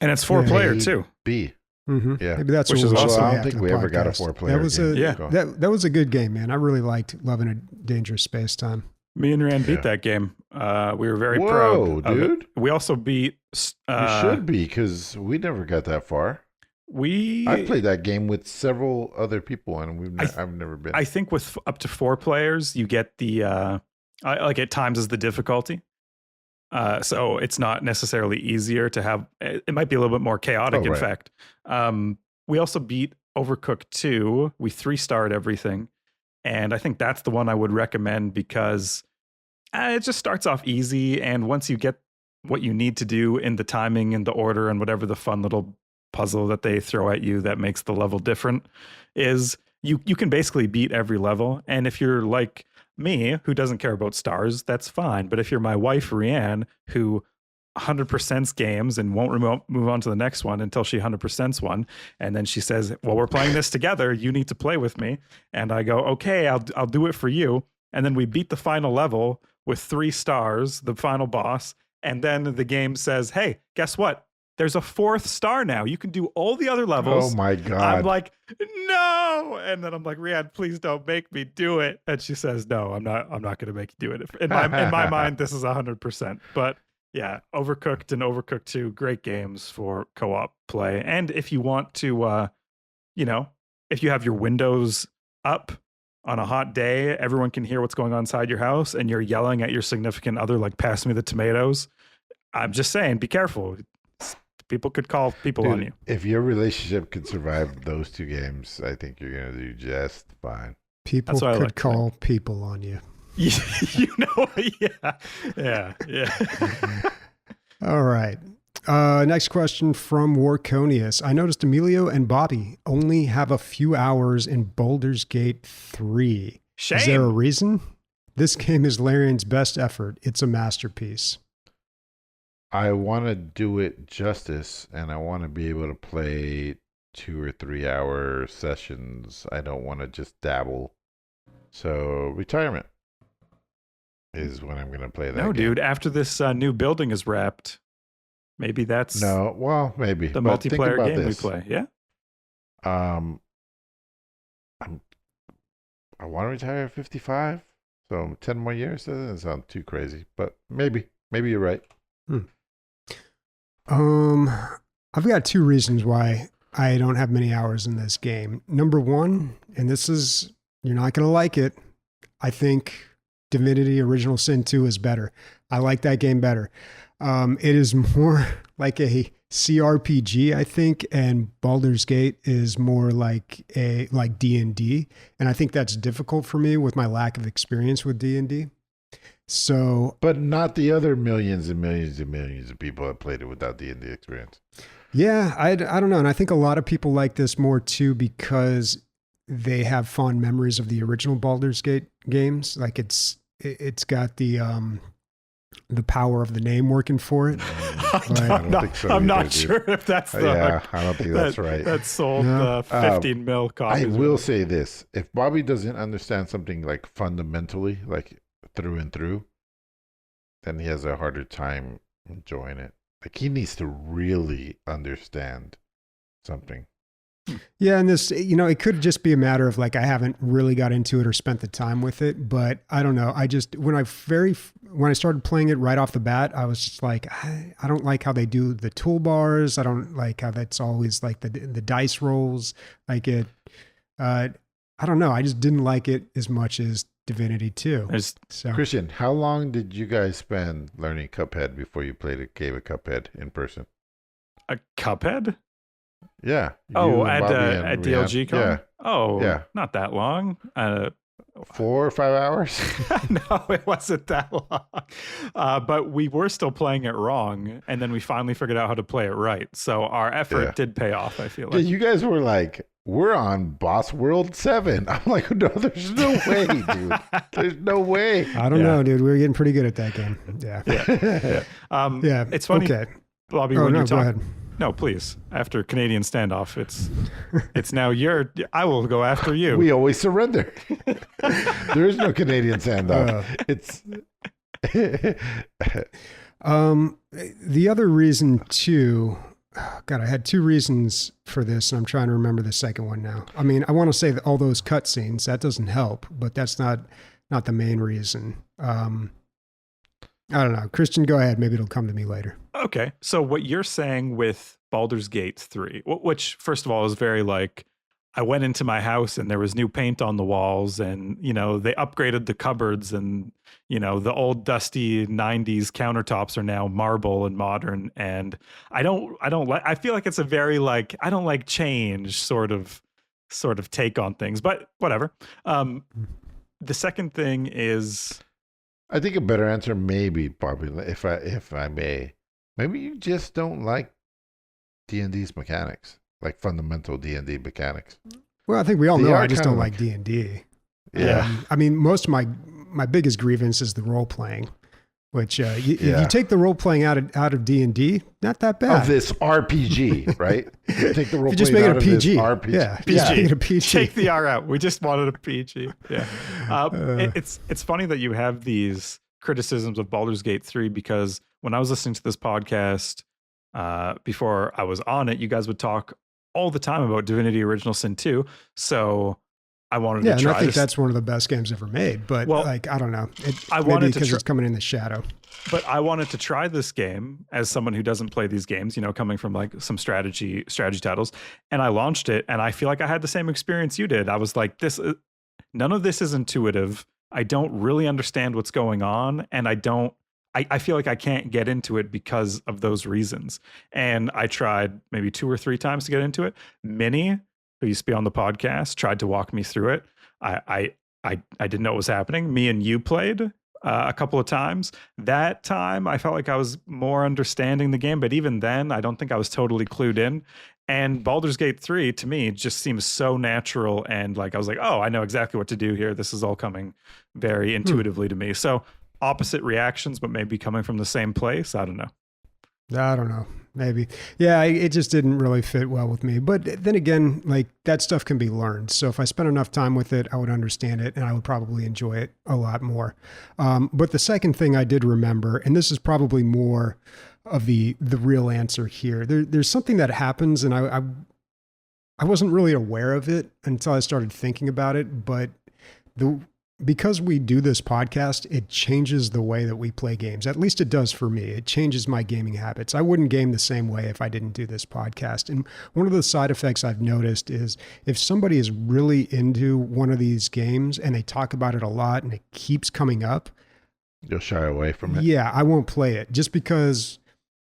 And it's 4-player too. B. Mm-hmm. Yeah. Maybe that's which what is awesome. I don't think we ever got a 4-player. That was game. that was a good game, man. I really liked Love in a Dangerous Space Time. Me and Rand beat that game. We were very Whoa, proud of dude. it. We also beat. You should be, because we never got that far. I played that game with several other people, and I've never been. I think with up to 4 players, you get the like at times is the difficulty. So it's not necessarily easier to have. It might be a little bit more chaotic. In fact, we also beat Overcooked 2. We 3-starred everything, and I think that's the one I would recommend because it just starts off easy, and once you get what you need to do in the timing and the order and whatever the fun little puzzle that they throw at you that makes the level different is, you can basically beat every level. And if you're like me, who doesn't care about stars, that's fine. But if you're my wife, Rianne, who 100% games and won't move on to the next one until she 100% one, and then she says, well, we're playing this together, you need to play with me. And I go, okay, I'll do it for you. And then we beat the final level with 3 stars, the final boss. And then the game says, hey, guess what? There's a 4th star now. You can do all the other levels. Oh my God. I'm like, no. And then I'm like, Rianne, please don't make me do it. And she says, no, I'm not going to make you do it. In my mind, this is 100%. But yeah, Overcooked and Overcooked 2, great games for co-op play. And if you want to, if you have your windows up on a hot day, everyone can hear what's going on inside your house, and you're yelling at your significant other, like, pass me the tomatoes. I'm just saying, be careful. People could call people on you. If your relationship could survive those 2 games, I think you're gonna do just fine. People could call people on you. You know, yeah. All right. Next question from Warconius. I noticed Emilio and Bobby only have a few hours in Baldur's Gate 3. Shame. Is there a reason? This game is Larian's best effort. It's a masterpiece. I want to do it justice, and I want to be able to play 2 or 3 hour sessions. I don't want to just dabble. So retirement is when I'm going to play that. No, game. dude. After this new building is wrapped, maybe that's maybe the but multiplayer game we play. Yeah. I want to retire at 55, so 10 more years. That doesn't sound too crazy, but maybe you're right. I've got 2 reasons why I don't have many hours in this game. Number 1, and this is, you're not going to like it, I think Divinity Original Sin 2 is better. I like that game better. It is more like a CRPG, I think, and Baldur's Gate is more like D&D, and I think that's difficult for me with my lack of experience with D&D. So, but not the other millions and millions and millions of people that played it without D&D experience. Yeah, I don't know, and I think a lot of people like this more too because they have fond memories of the original Baldur's Gate games. Like it's got the power of the name working for it. I don't think so. I'm either, not dude. sure if that's the. Yeah, I don't think that's right. That sold 15 mil copies. I will say this: if Bobby doesn't understand something like fundamentally, like through and through, then he has a harder time enjoying it. Like he needs to really understand something. Yeah, and this, it could just be a matter of like I haven't really got into it or spent the time with it, but I don't know. I just when I started playing it right off the bat, I was just like, I don't like how they do the toolbars. I don't like how that's always like the dice rolls. Like it, I don't know. I just didn't like it as much as Divinity 2. So Christian, how long did you guys spend learning Cuphead before you played a game of Cuphead in person? A Cuphead? Yeah. Oh, at DLG Con? Yeah. Oh, yeah. Not that long. 4 or 5 hours? No, it wasn't that long. But we were still playing it wrong, and then we finally figured out how to play it right. So our effort did pay off, I feel like. You guys were like, we're on Boss World 7. I'm like, no, there's no way, dude. There's no way. I don't know, dude. We were getting pretty good at that game. Yeah. Yeah. It's funny, okay. Bobby, go you talk. ahead. No, please. After Canadian standoff, it's now I will go after you. We always surrender. There is no Canadian standoff. It's the other reason too. God, I had 2 reasons for this, and I'm trying to remember the second one now. I mean, I want to say that all those cutscenes, that doesn't help, but that's not the main reason. I don't know. Christian, go ahead. Maybe it'll come to me later. Okay. So what you're saying with Baldur's Gate 3, which first of all is very like, I went into my house and there was new paint on the walls and, they upgraded the cupboards and, the old dusty 90s countertops are now marble and modern. And I feel like it's a very like, I don't like change sort of take on things, but whatever. The second thing is, I think a better answer maybe, Bobby, if I may, maybe you just don't like D&D's mechanics, like fundamental D&D mechanics. Well, I think we all know I just don't like D&D. Yeah. I mean, most of my biggest grievance is the role playing, which if you take the role playing out of D&D, not that bad. Of this RPG, right? You take the role you just playing make it a PG. RPG. Yeah, PG. Make it a PG. Take the R out. We just wanted a PG. Yeah. It's funny that you have these criticisms of Baldur's Gate 3 because when I was listening to this podcast before I was on it, you guys would talk all the time about Divinity Original Sin 2. So I wanted to try. Yeah, and I think that's one of the best games ever made. But I don't know. Maybe because it's coming in the shadow. But I wanted to try this game as someone who doesn't play these games, coming from like some strategy titles. And I launched it, and I feel like I had the same experience you did. I was like, none of this is intuitive. I don't really understand what's going on, and I don't I feel like I can't get into it because of those reasons. And I tried maybe 2 or 3 times to get into it. Minnie, who used to be on the podcast, tried to walk me through it. I didn't know what was happening. Me and you played a couple of times. That time, I felt like I was more understanding the game, but even then, I don't think I was totally clued in. And Baldur's Gate 3, to me, just seems so natural. And like, I was like, oh, I know exactly what to do here. This is all coming very intuitively to me. So opposite reactions, but maybe coming from the same place. I don't know. I don't know. Maybe. Yeah, it just didn't really fit well with me. But then again, like that stuff can be learned. So if I spent enough time with it, I would understand it and I would probably enjoy it a lot more. But the second thing I did remember, and this is probably more of the real answer here, there's something that happens and I wasn't really aware of it until I started thinking about it. But because we do this podcast, it changes the way that we play games. At least it does for me. It changes my gaming habits. I wouldn't game the same way if I didn't do this podcast. And one of the side effects I've noticed is if somebody is really into one of these games and they talk about it a lot and it keeps coming up, you'll shy away from it. Yeah, I won't play it just because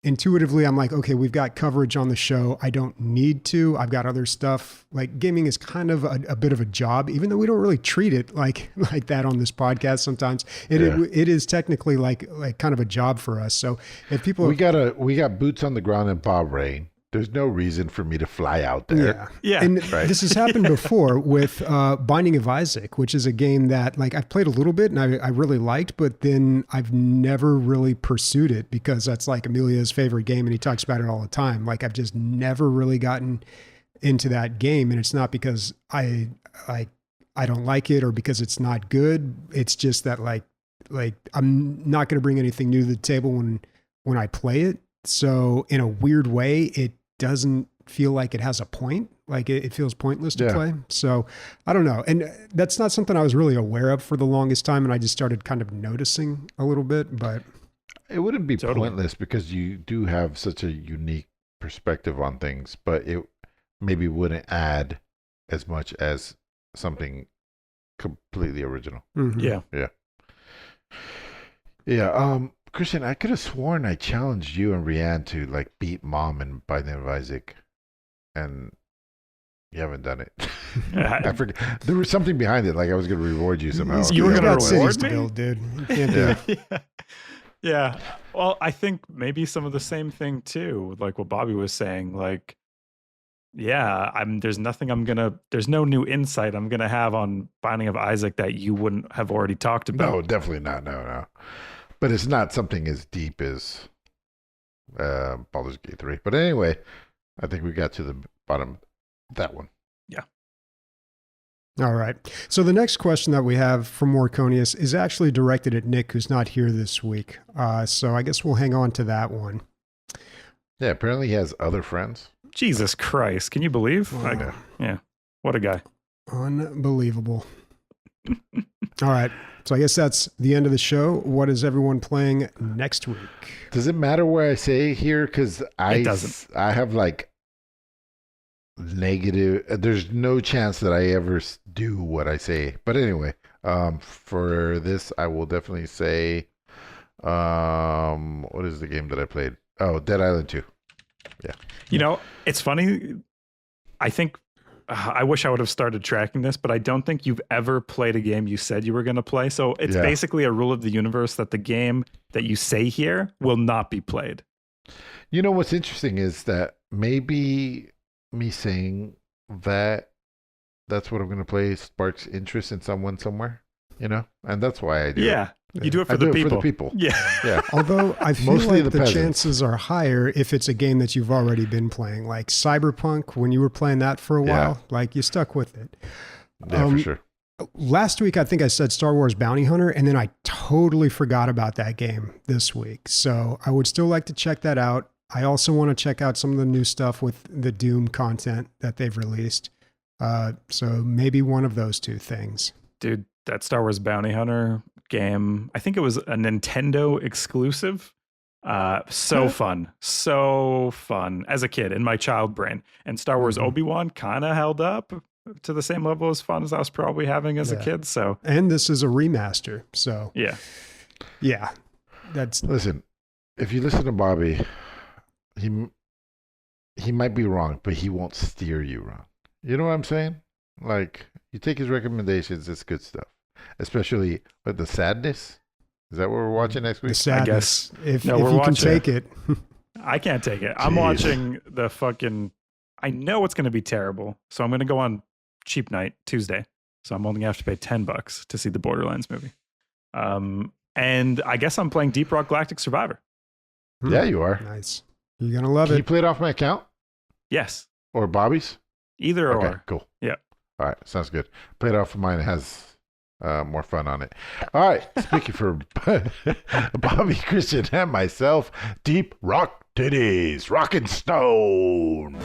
intuitively I'm like, okay, we've got coverage on the show. I don't need to. I've got other stuff. Like gaming is kind of a bit of a job, even though we don't really treat it like that on this podcast. Sometimes it is technically like kind of a job for us. So if people, we got boots on the ground in Bahrain. There's no reason for me to fly out there. Yeah. And this has happened before with Binding of Isaac, which is a game that like I've played a little bit and I really liked, but then I've never really pursued it because that's like Emilio's favorite game and he talks about it all the time. Like I've just never really gotten into that game, and it's not because I don't like it or because it's not good. It's just that like I'm not going to bring anything new to the table when I play it. So in a weird way, it doesn't feel like it has a point. Like it feels pointless to play. So I don't know. And that's not something I was really aware of for the longest time. And I just started kind of noticing a little bit, but it wouldn't be pointless because you do have such a unique perspective on things, but it maybe wouldn't add as much as something completely original. Mm-hmm. Yeah. Christian, I could have sworn I challenged you and Rianne to like beat Mom and Binding of Isaac, and you haven't done it. I forget. There was something behind it. Like I was going to reward you somehow. You were going to reward me, build, dude. You can't do it. Yeah. Well, I think maybe some of the same thing too, like what Bobby was saying. Like, there's no new insight I'm gonna have on Binding of Isaac that you wouldn't have already talked about. No, definitely not. No. But it's not something as deep as Baldur's Gate 3. But anyway, I think we got to the bottom of that one. Yeah. All right. So the next question that we have from Morconius is actually directed at Nick, who's not here this week. So I guess we'll hang on to that one. Yeah, apparently he has other friends. Jesus Christ. Can you believe? Wow. Yeah. What a guy. Unbelievable. All right. So I guess that's the end of the show. What is everyone playing next week? Does it matter where I say here? Because I have like negative. There's no chance that I ever do what I say. But anyway, for this, I will definitely say, what is the game that I played? Oh, Dead Island 2. Yeah. You know, it's funny. I think I wish I would have started tracking this, but I don't think you've ever played a game you said you were going to play. So it's basically a rule of the universe that the game that you say here will not be played. You know, what's interesting is that maybe me saying that's what I'm going to play sparks interest in someone somewhere, you know? And that's why I do it. You do it for the people. Yeah. Although I feel like the chances are higher if it's a game that you've already been playing, like Cyberpunk, when you were playing that for a while, like you stuck with it. Yeah, for sure. Last week, I think I said Star Wars Bounty Hunter, and then I totally forgot about that game this week. So I would still like to check that out. I also want to check out some of the new stuff with the Doom content that they've released. So maybe one of those two things. Dude, that Star Wars Bounty Hunter game, I think it was a Nintendo exclusive. So fun as a kid in my child brain. And Star Wars Obi-Wan kind of held up to the same level as fun as I was probably having as a kid. So, and this is a remaster. So yeah. That's Listen, if you listen to Bobby, he might be wrong, but he won't steer you wrong. You know what I'm saying? Like, you take his recommendations, it's good stuff. Especially with the sadness. Is that what we're watching next the week? sadness. If No, if we're you can watching take it. I can't take it. I'm Jeez. watching the fucking. I know it's going to be terrible, so I'm going to go on cheap night Tuesday. So I'm only going to have to pay $10 to see the Borderlands movie. And I guess I'm playing Deep Rock Galactic Survivor. Yeah, you are. Nice. You're gonna love Can you it. play it off my account Yes, or Bobby's? either Okay, or. cool. Yeah. All right, sounds good. Play it off of mine. It has more fun on it. All right, speaking for Bobby, Christian, and myself, Deep Rock Titties, Rockin' Stone.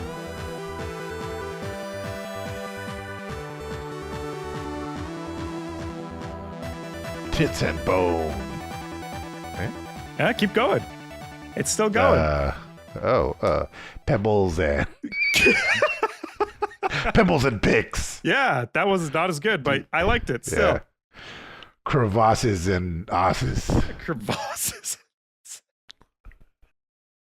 Tits and bone. Yeah, keep going. It's still going. Pebbles and pebbles and picks. Yeah, that was not as good, but I liked it still. Yeah. Crevasses and asses. Crevasses.